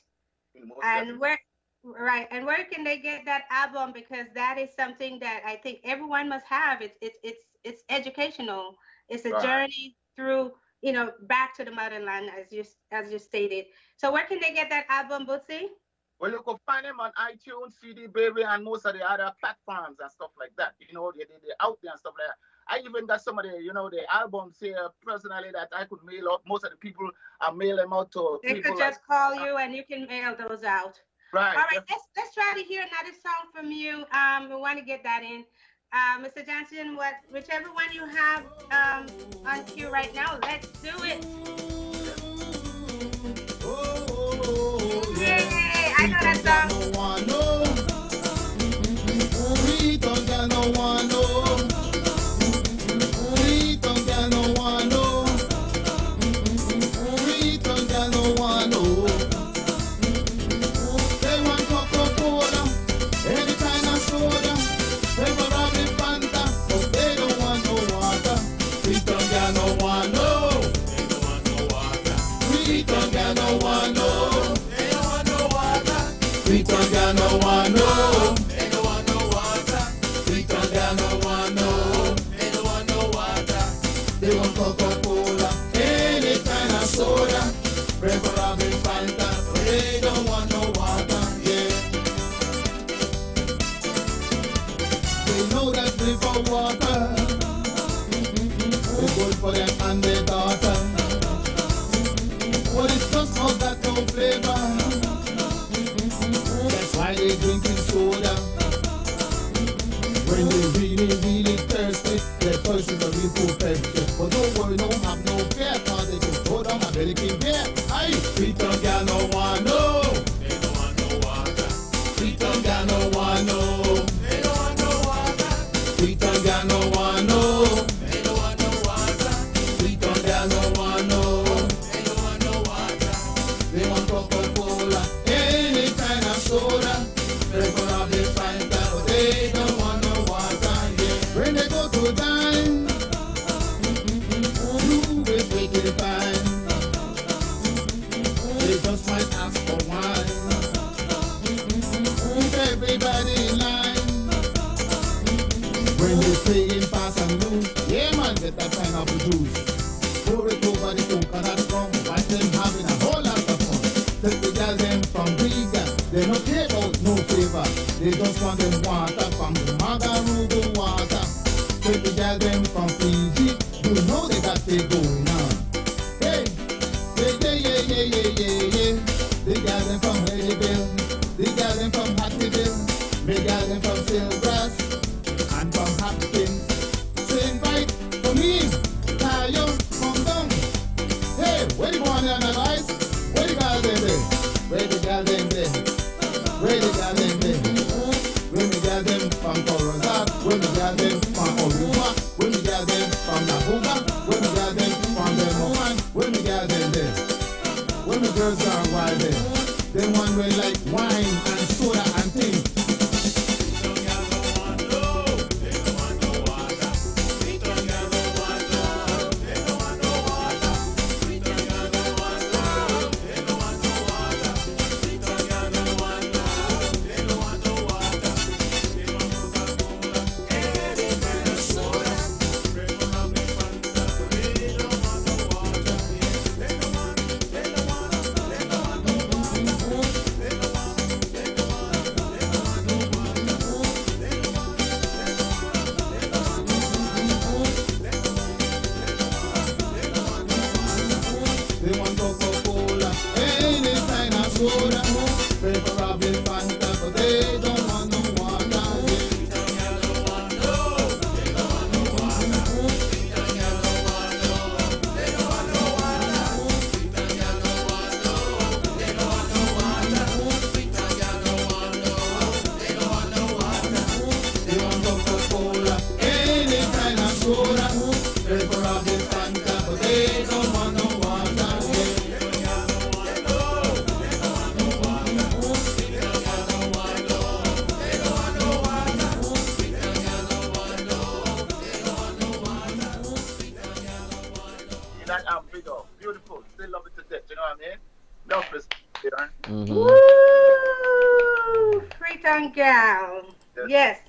And where can they get that album? Because that is something that I think everyone must have. It's educational. It's a journey through, back to the motherland, as you stated. So where can they get that album, Bootsy? Well, you can find them on iTunes, CD Baby, and most of the other platforms and stuff like that. They're out there and stuff like that. I even got some of the, the albums here personally that I could mail out. Most of the people, I mail them out to people. They could just call you and you can mail those out. Right. All right, let's try to hear another song from you. We want to get that in. Mr. Johnson, whichever one you have on cue right now, let's do it. Yay! I know that song. They don't want no water. they drinking soda. When they really, really thirsty, their thirst is a real perfection. But don't worry, no have no fear, cause they can throw down a belly king beer. Aye, sweet tongue gal no want no. They don't want no water. Sweet tongue gal no want no. They don't want no water. Sweet tongue gal no want no. They don't want no water. Sweet tongue gal no want no. They don't want no water. They want Coca-Cola, any kind of soda. Preferably Fanta, but they don't want no water. Yeah. When they go to dine, you will take it fine. They just might ask for wine. Keep everybody in line. When they playing fast and loose, yeah man, get that pineapple juice. Pour it over the coconut rum, watch them having a whole lot of fun. Take the girl them from Riga, they no care about no favor. They just want them water from the Magarugo water. Take the girl them from Fiji, you know they got it going on. Hey, yeah. The girl them from Haleyville, the girl them from Hattieville, the girl them from Silgrass, and from Hopkins. So invite for me, Tayo, come down. Hey, where the boy on the ice? Where the girl them there? Where the girl them there? Where the girl them there? When we got them from Corozal, when we got them from Oruba, when we got them from Nabuga, when we got them from the Mohan, when we got them there. When the girls are wild there, they want way like wine and soda and things. They want Coca-Cola, any kind of soda. Preferably Fanta, but they don't want no water. They want Coca-Cola, any kind of soda. Preferably Fanta, but they don't want no water. That video, beautiful. Still love it to death. You know what I mean? Love respect there. Woo! Free tongue gal. Yes.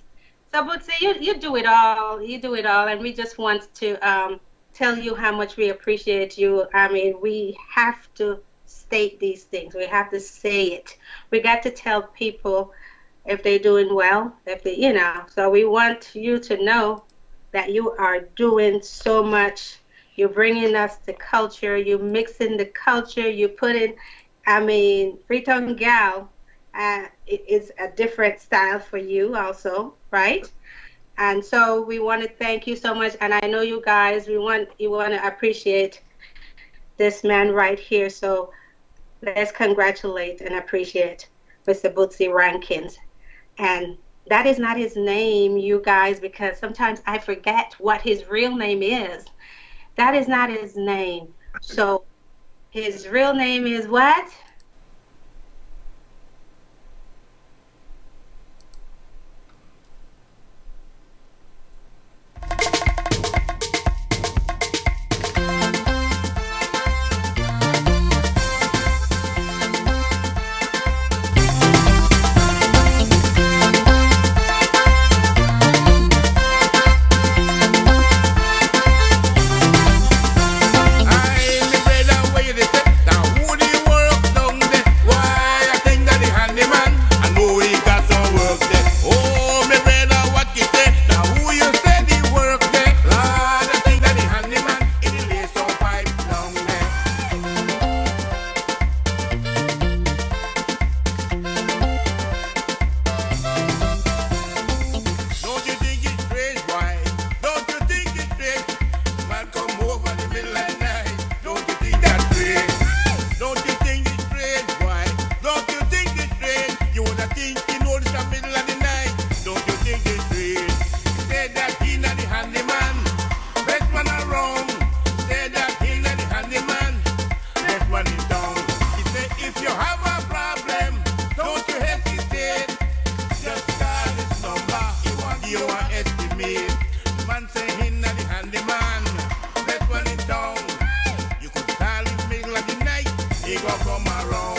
So, Bootsy, you do it all. You do it all, and we just want to tell you how much we appreciate you. I mean, we have to state these things. We have to say it. We got to tell people if they're doing well, if they, So we want you to know that you are doing so much. You're bringing us the culture. You're mixing the culture. You put in, Free Tongue Gal it is a different style for you also, right? And so we want to thank you so much. And I know you guys, you want to appreciate this man right here. So let's congratulate and appreciate Mr. Bootsy Rankins. And that is not his name, you guys, because sometimes I forget what his real name is. That is not his name. So his real name is what? I, me brother, where you dey step? Now who the world now I think you know it's the middle of the night. Don't you think it's strange? He said that he not the handyman. Best man around. Said that he not the handyman. Best man in town. He said if you have a problem, don't you hesitate. Just call this number. You want estimate. The man say he not the handyman. Best man in town. You could call him middle of the night. He go come around.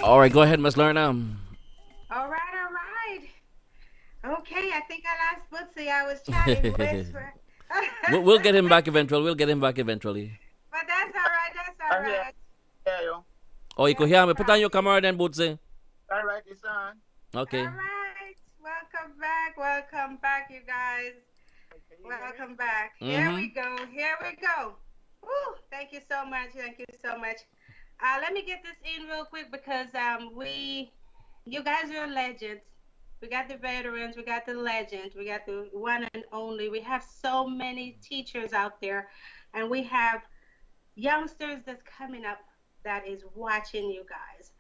All right, go ahead, Miss Lerna. All right, all right. Okay, I think I lost Bootsy. I was chatting with her. We'll get him back eventually. We'll get him back eventually. But that's all right. That's all I'm here. right. Yeah, yo. Oh, you could hear me. Put on your camera then, Bootsy. All right, it's on. Okay. All right. Welcome back. Welcome back, you guys. Welcome back. Here we go. Here we go. Woo, thank you so much. Thank you so much. Let me get this in real quick because you guys are legends. We got the veterans, we got the legends, we got the one and only. We have so many teachers out there, and we have youngsters that's coming up that is watching you guys.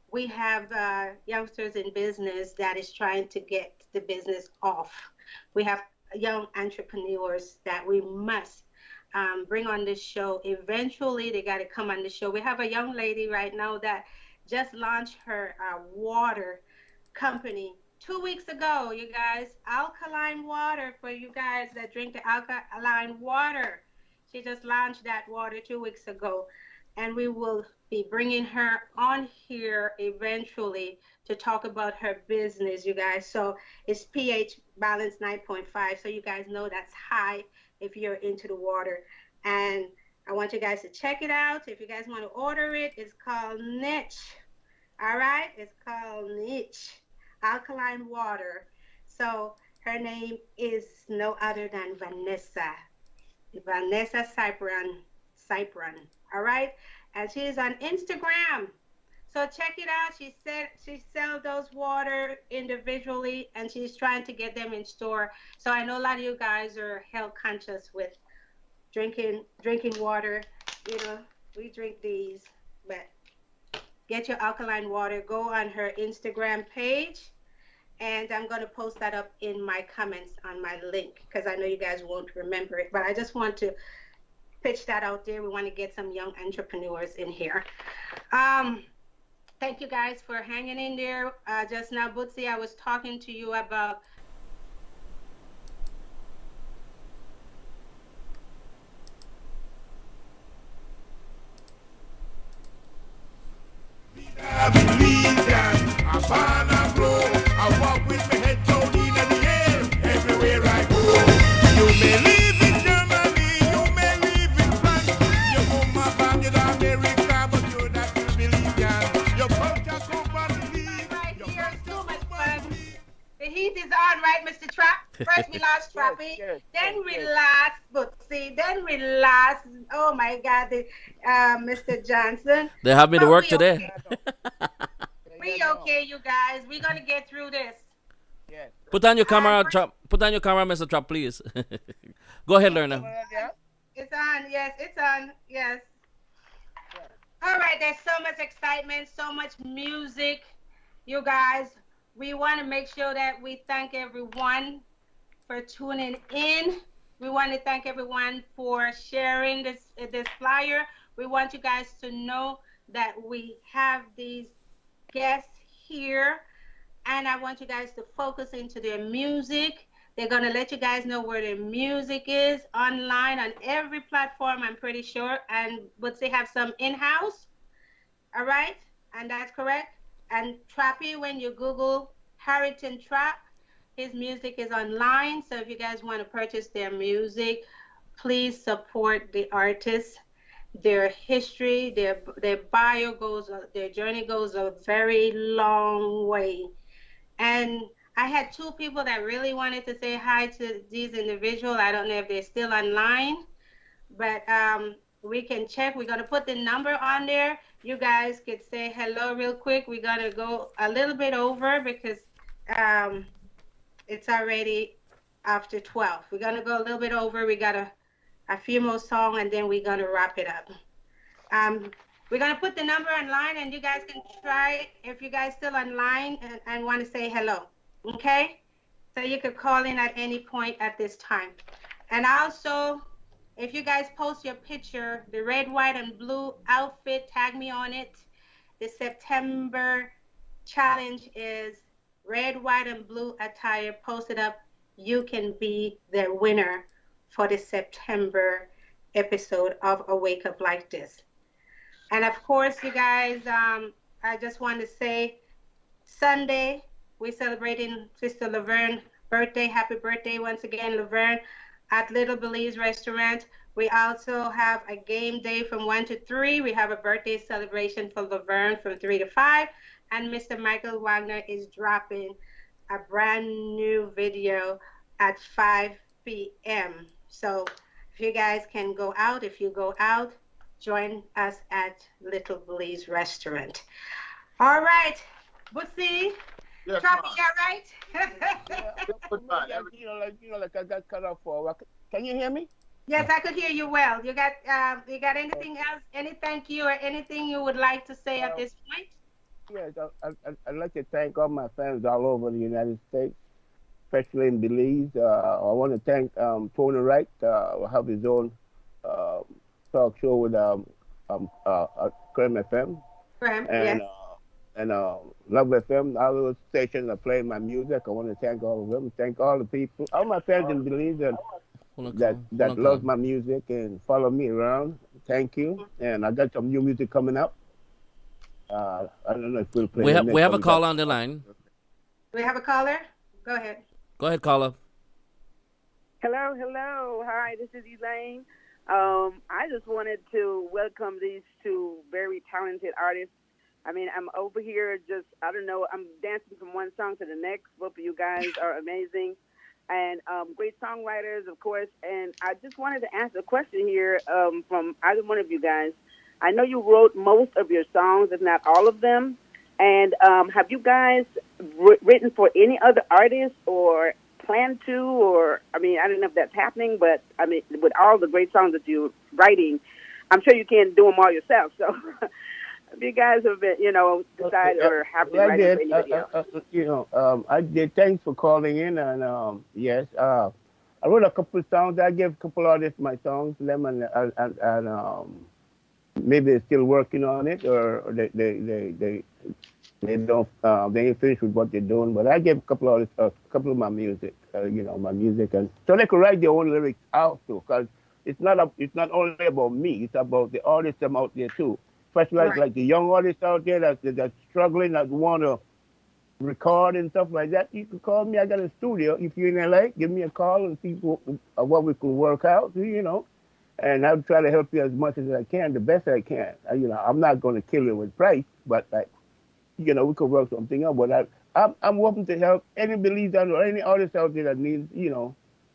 We have youngsters in business that is trying to get the business off. We have young entrepreneurs that we must bring on this show. Eventually, they got to come on the show. We have a young lady right now that just launched her water company 2 weeks ago, you guys, alkaline water for you guys that drink the alkaline water. She just launched that water 2 weeks ago, and we will be bringing her on here eventually to talk about her business, you guys. So it's pH balance 9.5, so you guys know that's high if you're into the water. And I want you guys to check it out. If you guys want to order it, it's called Niche. All right, it's called Niche Alkaline Water. So her name is no other than Vanessa Cypran. All right, and she is on Instagram. So check it out. She said she sells those water individually, and she's trying to get them in store. So I know a lot of you guys are health conscious with drinking water. You know, we drink these, but get your alkaline water. Go on her Instagram page, and I'm going to post that up in my comments on my link because I know you guys won't remember it. But I just want to pitch that out there. We want to get some young entrepreneurs in here. Thank you guys for hanging in there. Just now, Bootsy, I was talking to you about I believe that I'm gonna grow. I walk with my head down in the air everywhere I go. You may live in Germany, you may live in France. You come back in America, but you're not a Belizean. Your culture cover the lead. right Your here. It's culture too much cover fun. the lead. The heat is on, right, Mr. Trap? First we lost Trappy, then relax, Bootsy, then relax. Oh my God, Mr. Johnson. They have me to But work we today. okay. We okay, you guys. We're gonna get through this. Yes. Put on your camera, First, Trap. Put on your camera, Mr. Trap, please. Go ahead, learner. it's on. Yes, it's on. Yes. All right. There's so much excitement, so much music, you guys. We want to make sure that we thank everyone for tuning in. We want to thank everyone for sharing this flyer. We want you guys to know that we have these guests here, and I want you guys to focus into their music. They're gonna let you guys know where their music is online on every platform, I'm pretty sure. And but they have some in-house, all right? And that's correct. And Trappy, when you Google Harrington Trap, his music is online. So if you guys want to purchase their music, please support the artists. Their history, their bio goes, their journey goes a very long way. And I had two people that really wanted to say hi to these individuals. I don't know if they're still online, but we can check. We're gonna put the number on there. You guys could say hello real quick. We're gonna go a little bit over because um, it's already after 12. We're gonna go a little bit over. We got a few more songs, and then we're gonna wrap it up. We're gonna put the number online, and you guys can try if you guys still online and want to say hello. Okay? So you could call in at any point at this time. And also, if you guys post your picture, the red, white, and blue outfit, tag me on it. The September challenge is red, white, and blue attire. Post it up. You can be the winner for the September episode of A Wake Up Like This. And of course, you guys, I just want to say Sunday, we're celebrating Sister Laverne birthday. Happy birthday once again, Laverne, at Little Belize Restaurant. We also have a game day from 1 to 3. We have a birthday celebration for Laverne from 3 to 5. And Mr. Michael Wagner is dropping a brand new video at 5 p.m. So if you guys can go out, if you go out, join us at Little Belize Restaurant. All right, Bootsy, Yes, Trappy, ma'am. all right? Good man. Like I got cut off for. Can you hear me? Yes, I could hear you well. You got anything else, any thank you or anything you would like to say at this point? Yes, I'd like to thank all my fans all over the United States, especially in Belize. I want to thank Tony Wright. Will have his own talk show with Creme FM. Graham, And yes. and Love FM, all those stations that play my music. I want to thank all of them. Thank all the people, all my fans and believers Hold on, that caller. Hold that on, love caller. my music and follow me around. Thank you. And I got some new music coming up. I don't know if we'll play We when have it we have a comes up. caller on the line. We have a caller. Go ahead. Go ahead, caller. Hello, hello. Hi, this is Elaine. I just wanted to welcome these two very talented artists. I mean, I'm over here just, I don't know, I'm dancing from one song to the next. Both of you guys are amazing and great songwriters, of course. And I just wanted to ask a question here from either one of you guys. I know you wrote most of your songs, if not all of them. And have you guys written for any other artists or plan to, or I mean, I don't know if that's happening, but I mean, with all the great songs that you're writing, I'm sure you can't do them all yourself. So, if you guys have been, decided or have been I writing did. for anybody else, I did. Thanks for calling in, and yes, I wrote a couple of songs. I gave a couple artists my songs, them, and maybe they're still working on it, or they don't they ain't finished with what they're doing. But I gave a couple of artists a couple of my music, my music, and so they could write their own lyrics out too, because it's not only about me. It's about the artists them out there too, especially Right. like the young artists out there that's struggling, that want to record and stuff like that. You can call me. I got a studio. If you're in LA, give me a call and see what we can work out. And I'll try to help you as much as I can, the best I can. I'm not going to kill you with price, but like, we could work something out. But I'm open to help any Belizean or any artist out there that needs,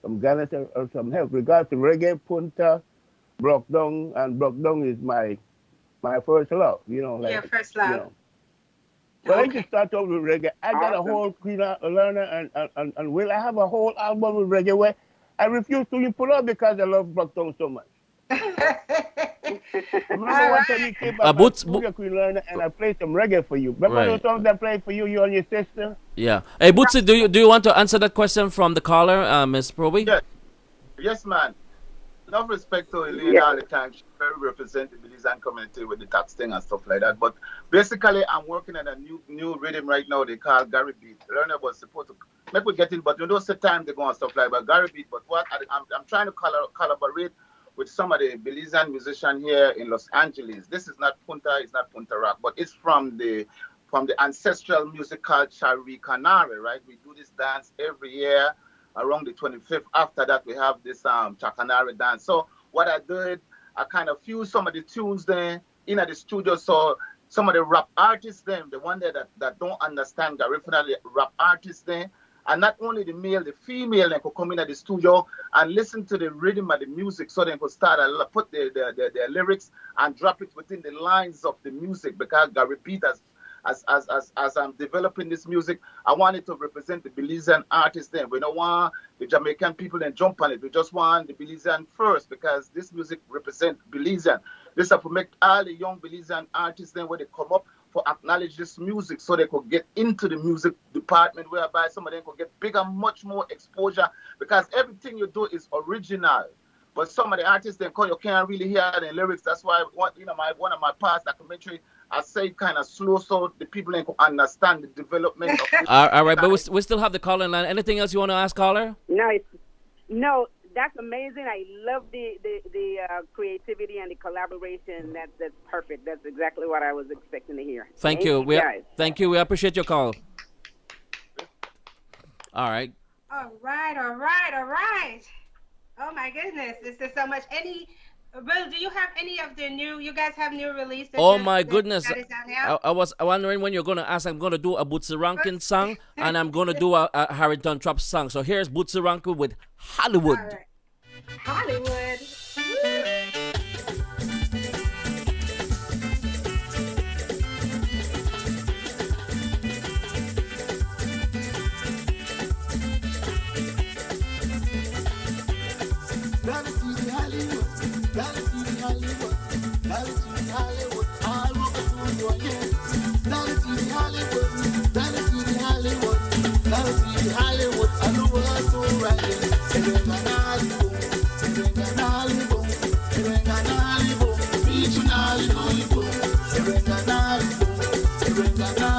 some guidance or some help. Regards to reggae, punta, and is my first love. Your first you love. know. But I Okay. just start off with reggae. I got a awesome. whole Learner and Will. I have a whole album with reggae where I refuse to put out because I love Brockton so much. All Remember one time right. you came by my Boots. studio, Queen Learner, and I played some reggae for you. Remember those Right. songs I played for you, you and your sister? Yeah. Hey, Bootsy, do you want to answer that question from the caller, Miss Proby? Yes, yes, man. Enough respect to Elaine Yes. all the time. She very represent the Belizean community with the tax thing and stuff like that. But basically, I'm working on a new rhythm right now. They call Gary Beat. Learner was supposed to make we get in, but you don't say time they go and stuff like that. But Gary Beat. But what I'm trying to collaborate with some of the Belizean musicians here in Los Angeles. This is not Punta, it's not Punta Rock, but it's from the ancestral music called Chari Canare, right? We do this dance every year around the 25th. After that, we have this Chakanare dance. So what I did, I kind of fused some of the tunes there in at the studio. So some of the rap artists there, the one there that don't understand Garifuna, the rap artists there, and not only the male, the female, they could come in at the studio and listen to the rhythm of the music, so they could start put their lyrics and drop it within the lines of the music. Because Gary Beat, as I'm developing this music, I want it to represent the Belizean artists. Then we don't want the Jamaican people then jump on it. We just want the Belizean first, because this music represents Belizean. This is to make all the young Belizean artists then when they come up for acknowledge this music, so they could get into the music department, whereby some of them could get bigger, much more exposure, because everything you do is original. But some of the artists then you can't really hear the lyrics. That's why one of my past documentary, I say kind of slow so the people can understand the development of this. All right, but we still have the caller in line. Anything else you want to ask, caller? No, that's amazing. I love the creativity and the collaboration. That's perfect. That's exactly what I was expecting to hear. Thank you. guys. Thank you. We appreciate your call. All right. All right. All right. All right. Oh my goodness, this is so much. Will, do you have any of the new? You guys have new release? Oh my goodness. That is out now? I was wondering when you're going to ask. I'm going to do a Bootsy Rankin song, and I'm going to do a Harrington Trap song. So here's Bootsy Rankin with Hollywood. All right. Hollywood. Gotta see the Hollywood, gotta see the Hollywood, gotta see the Hollywood, all over the world, yeah. Gotta see the Hollywood, gotta see the Hollywood, gotta see the Hollywood, and the world so right. Serenga Hollywood, Serenga Hollywood, Serenga Hollywood, beach in Hollywood, Serenga Hollywood, Serenga Hollywood.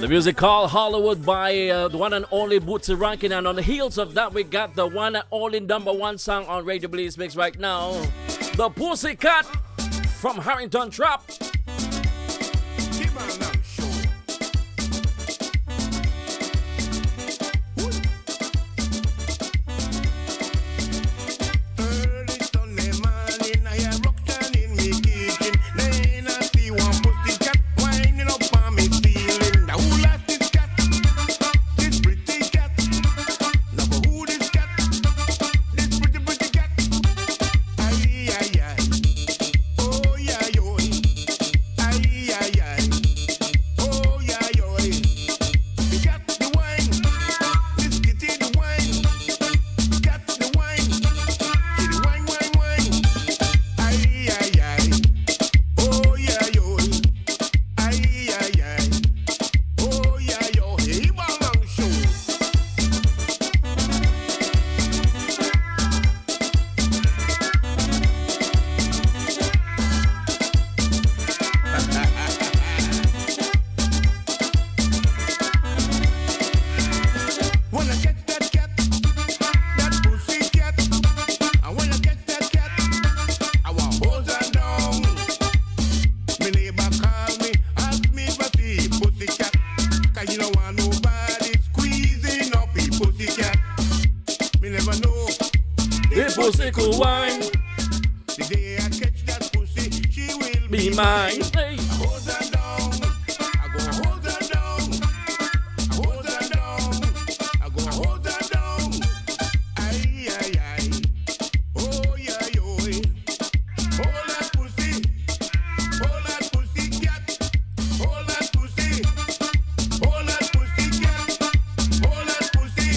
The music called Hollywood by the one and only Bootsy Rankin, and on the heels of that we got the one and only #1 song on Radio Belizemix right now, The Pussycat from Harrington Trap. pussy could wine. The day I catch that pussy, she will Be mine. Hey. Hold her down. I go hold her down. Hold her down. I go hold her down. Aye, aye, aye. Oh, yeah, yo. Hold that pussy. Hold that pussy cat. Hold that pussy. Hold that pussy cat. Hold that pussy.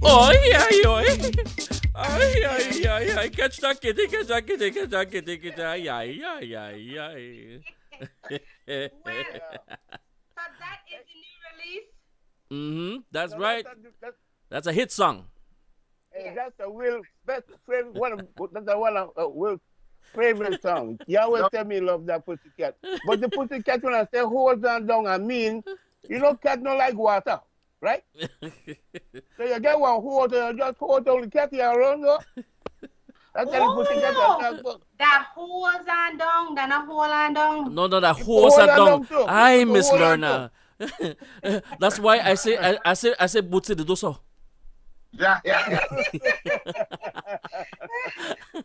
Oh, yeah, ay, ay, ay, ay, catch that kitty, catch that kitty, catch that kitty, catch that, ay, ay, ay, ay, ay. Well, Yeah. so that is the new release. That's No, right. that's, That's a hit song. Yes. that's a Will best favorite one of that's a one of Will's favorite songs. He always No, tell me he love that pussycat. But the pussycat when I say hold on down, I mean, cat don't like water, right? So you get one hold you just hold on the cat here around though. That's how the pussycat I Oh, talk about. that holes and down, then a hole and down. No, no, that You put horse hold are on down. down too. You I put Miss hold on too. Lerner. That's why I say Bootsy the do so. yeah, yeah, yeah.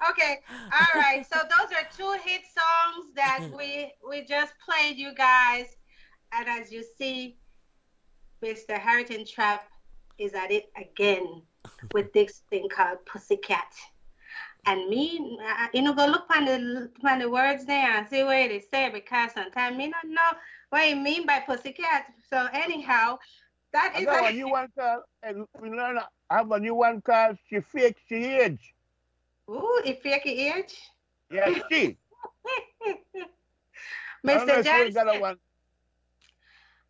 Okay, all right. So those are two hit songs that we just played, you guys. And as you see, Mr. Harrington Trap is at it again with this thing called Pussycat. And me, go look on the words there and see what they say because sometimes me don't know what you mean by pussycat. So anyhow, that I is got a a new one called and we learn I have a new one called She Fake She Age. ooh, if you can age. Yeah, she. I don't know Mr. if you got a Johnson. one.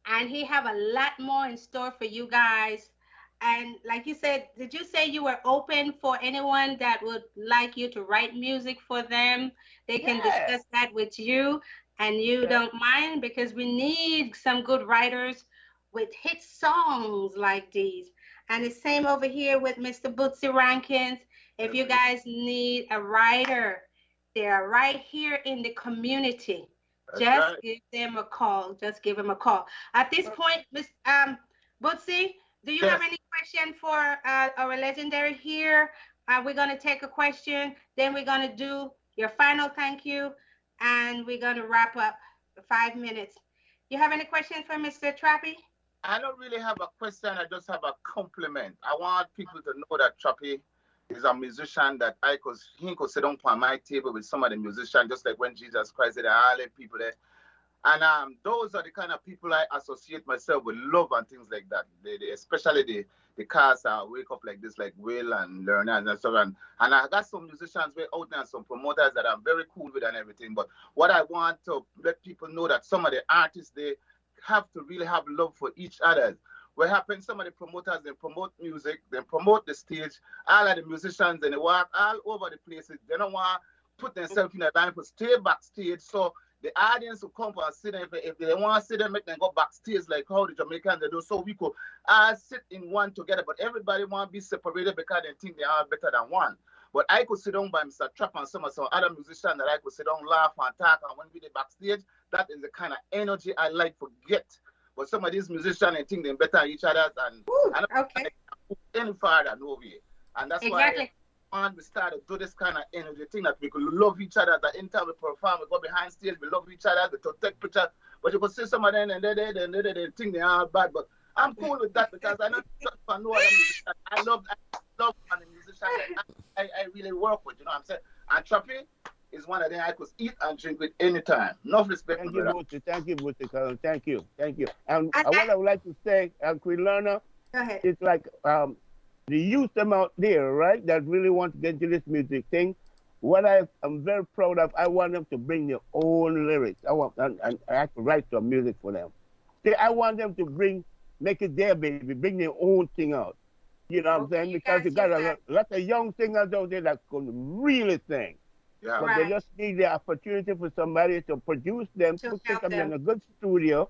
And he have a lot more in store for you guys. And like you said, did you say you were open for anyone that would like you to write music for them? They can Yeah. discuss that with you, and you Yeah. don't mind because we need some good writers with hit songs like these. And the same over here with Mr. Bootsy Rankins. If you guys need a writer, they are right here in the community. That's Just right. give them a call. Just give them a call. At this point, Miss Bootsy, do you have Yes. any question for our legendary here? We're gonna take a question, then we're gonna do your final thank you, and we're gonna wrap up 5 minutes. You have any questions for Mr. Trappy? I don't really have a question. I just have a compliment. I want people to know that Trappy is a musician that he could sit down on my table with some of the musicians, just like when Jesus Christ did all the people there. And those are the kind of people I associate myself with love and things like that. Especially the cast wake up like this, like Will and Lerner and so on. And I got some musicians way out there and some promoters that I'm very cool with and everything. But what I want to let people know that some of the artists, they have to really have love for each other. What happens, some of the promoters, they promote music, they promote the stage, all of the musicians, and they walk all over the places. They don't want to put themselves in a line to stay backstage. So the audience will come and sit there. If they want to sit there, make them go backstage like how the Jamaicans they do. So we could all sit in one together, but everybody want to be separated because they think they are better than one. But I could sit down by Mr. Trap and some other musicians that I could sit down, laugh and talk, and when we did backstage, that is the kind of energy I like to get. But some of these musicians, I think they're better than each other, and Ooh, I don't okay, think they can go any farther, no way. And that's exactly. why we start to do this kind of energy thing that we could love each other. That anytime we perform, we go behind stage, we love each other, we take pictures. But you could see some of them and they think they are bad. But I'm cool with that because I know I know other musicians. I love the musicians that I really work with. You know what I'm saying? And Trappy is one of them I could eat and drink with anytime. No respect Thank for you, that. Bootsy. Thank you, Bootsy. Colin. Thank you. Thank you. And And what I would like to say, Queen Lerner, go ahead. it's like the youth them out there, right, that really want to get into this music thing. What I'm very proud of, I want them to bring their own lyrics. And I have to write some music for them. See, I want them to make it their baby, bring their own thing out. You know what I'm saying? You Because guys you got hear a that? lot of young singers out there that can really sing. Yeah. But Right. they just need the opportunity for somebody to produce them, To put help them in them. a good studio,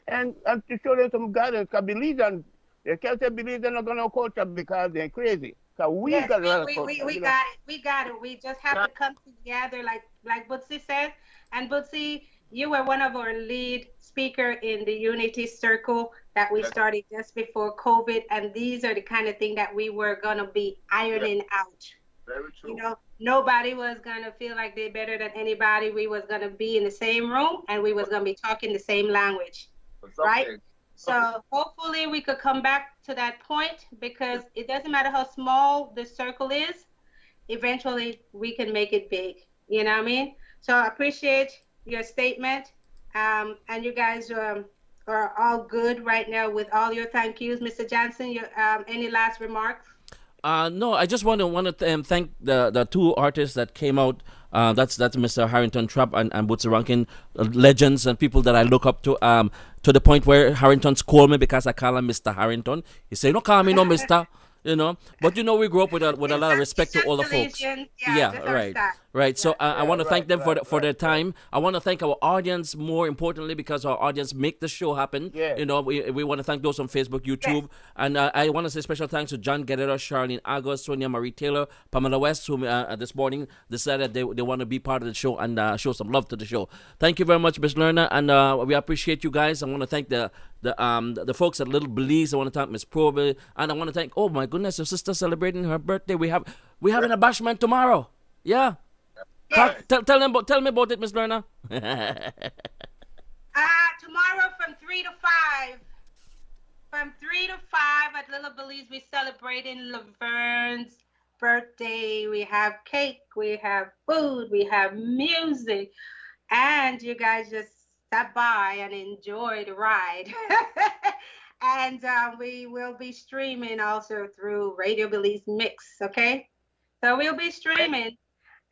and to show them some guidance. Because they can't say believe they're not going to coach them because they're crazy. Because we Yes, got a lot of we, culture, we you know. got it. We got it. We just have Yeah. to come together, like Bootsy says. And Bootsy, you were one of our lead speaker in the Unity Circle that we Yes. started just before COVID. And these are the kind of thing that we were gonna be ironing out. Very true. You know, nobody was gonna feel like they're better than anybody. We was gonna be in the same room and we was gonna be talking the same language. It's right? okay. So hopefully we could come back to that point because it doesn't matter how small the circle is, eventually we can make it big. You know what I mean? So I appreciate your statement. And you guys are all good right now with all your thank yous. Mr. Johnson, any last remarks? No, I just want to thank the two artists that came out. That's Mr. Harrington Trapp and Bootsy Rankin, legends and people that I look up to the point where Harrington's call me because I call him Mr. Harrington. He say, "No, call me no Mister." But we grew up with a lot of respect to all the folks. Yeah, the Yeah, first right, time. right. So Yeah. I want to thank them for their right. time. I want to thank our audience more importantly because our audience make the show happen. Yeah. We want to thank those on Facebook, Yes. YouTube, and I want to say special thanks to John Guerrero, Charlene Agos, Sonia Marie Taylor, Pamela West, who this morning decided they want to be part of the show and show some love to the show. Thank you very much, Miss Lerner, and we appreciate you guys. I want to thank the folks at Little Belize. I want to thank Miss Probe, and I want to thank, oh my goodness, your sister celebrating her birthday. We having a bashment tomorrow. Yeah. Yes. Tell me about it, Miss Lerner. Tomorrow from 3 to 5. From 3 to 5 at Little Belize, we celebrating Laverne's birthday. We have cake, we have food, we have music, and you guys just stop by and enjoy the ride. And we will be streaming also through Radio Belize Mix, okay? So we'll be streaming.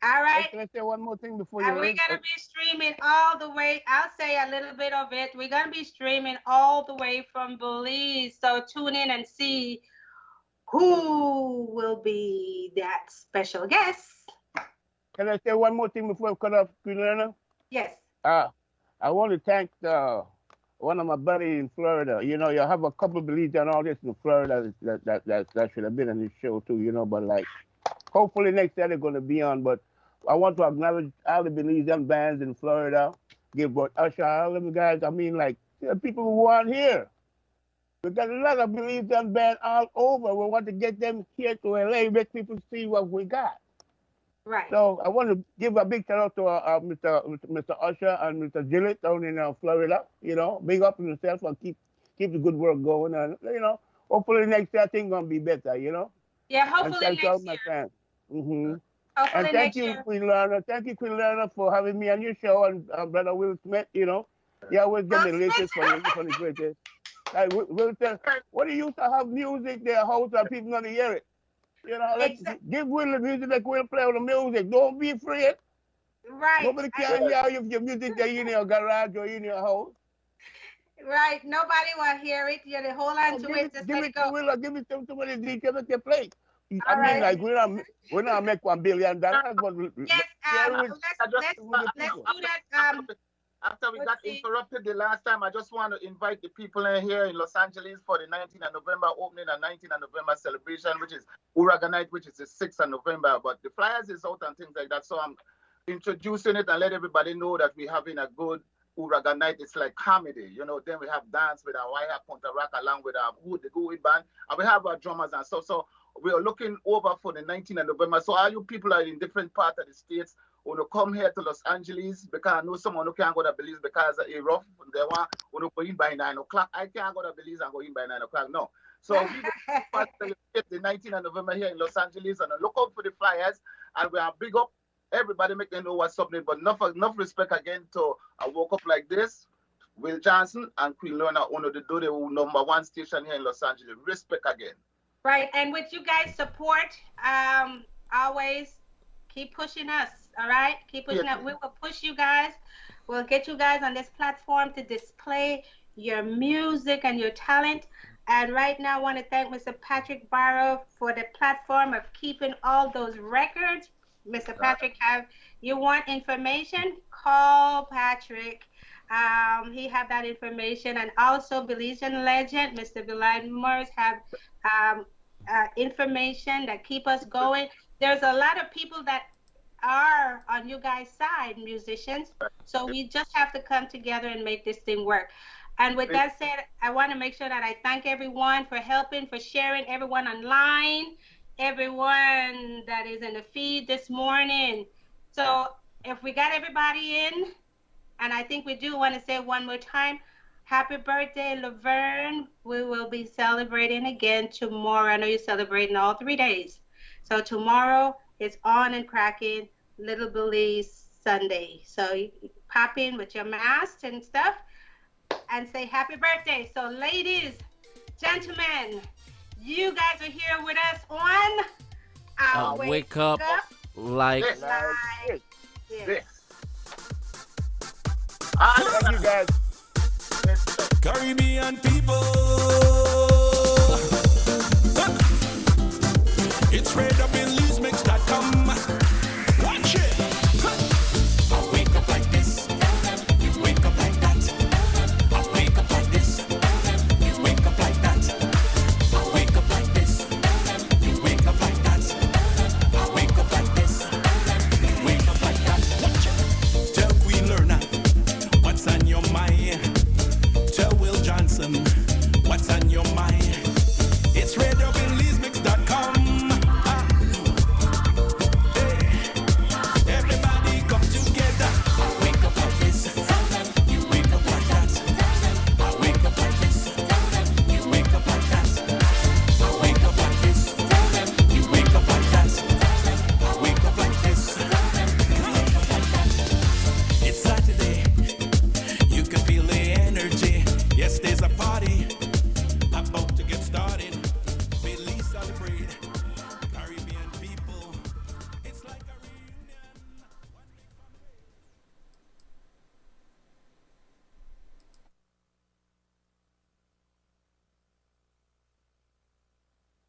All right. Can I say one more thing before you And we're leave? going to be streaming all the way. I'll say a little bit of it. We're going to be streaming all the way from Belize. So tune in and see who will be that special guest. Can I say one more thing before I cut off, Queen Lerner? Yes. I want to thank one of my buddies in Florida. You have a couple of beliefs and all this in Florida that should have been on this show too. But like, hopefully next year they're going to be on. But I want to acknowledge all the Belizean bands in Florida. Give what Usher, all them guys. I mean, like, people who aren't here. We got a lot of Belizean bands all over. We want to get them here to LA, make people see what we got. Right. So I want to give a big shout out to Mr. Usher and Mr. Gillett down in Florida. Big up yourself and keep the good work going. And hopefully next year things gonna be better. Yeah, And hopefully thanks all next my year. fans. Mm-hmm. Hopefully And thank next you, year. Queen Lerner. Thank you, Queen Lerner, for having me on your show, and Brother Will Smith. You always get the latest from the greatest. Like, Will said, what do you used to have music there, house, and people gonna hear it? Let's give Will the music like Will play on the music. Don't be afraid. Right. Nobody can hear your music there in your garage or in your house. Right. Nobody will hear it. You hold on to it. Just Give let it it to go. Will or give it to somebody DJ that can play. All right. Like we're not make $1 billion, but Yes. Let's do that. After we got let's see. interrupted the last time, I just want to invite the people in here in Los Angeles for the 19th of November opening and 19th of November celebration, which is Uraga Night, which is the 6th of November. But the flyers is out and things like that. So I'm introducing it and let everybody know that we're having a good Uraga Night. It's like comedy, Then we have dance with our Wire Pontarac along with our Wood, the Gooey Band, and we have our drummers and stuff. So we are looking over for the 19th of November. So all you people are in different parts of the states, when you come here to Los Angeles, because I know someone who can't go to Belize because it's rough. They want when you go in by 9 o'clock. I can't go to Belize and go in by 9 o'clock. No. So we get the 19th of November here in Los Angeles, and look out for the flyers. And we are big up. Everybody make them know what's happening. But enough respect again to I woke up like this. Will Johnson and Queen Lerner one of the number one station here in Los Angeles. Respect again. Right. And with you guys' support, always keep pushing us. All right. Keep pushing us. We will push you guys. We'll get you guys on this platform to display your music and your talent. And right now, I want to thank Mr. Patrick Barrow for the platform of keeping all those records. Mr. Patrick, you want information? Call Patrick. He have that information. And also, Belizean legend, Mr. Belizemix, have information that keep us going. There's a lot of people that are on you guys' side, musicians. So we just have to come together and make this thing work. And with that said, I want to make sure that I thank everyone for helping, for sharing, everyone online, everyone that is in the feed this morning. So if we got everybody in, and I think we do want to say one more time, happy birthday, Laverne. We will be celebrating again tomorrow. I know you're celebrating all 3 days. So tomorrow is on and cracking Little Belize Sunday. So you pop in with your mask and stuff and say happy birthday. So ladies, gentlemen, you guys are here with us on I wake up like This. like Yes. this. This. Ah, Thank you guys. this. Caribbean people.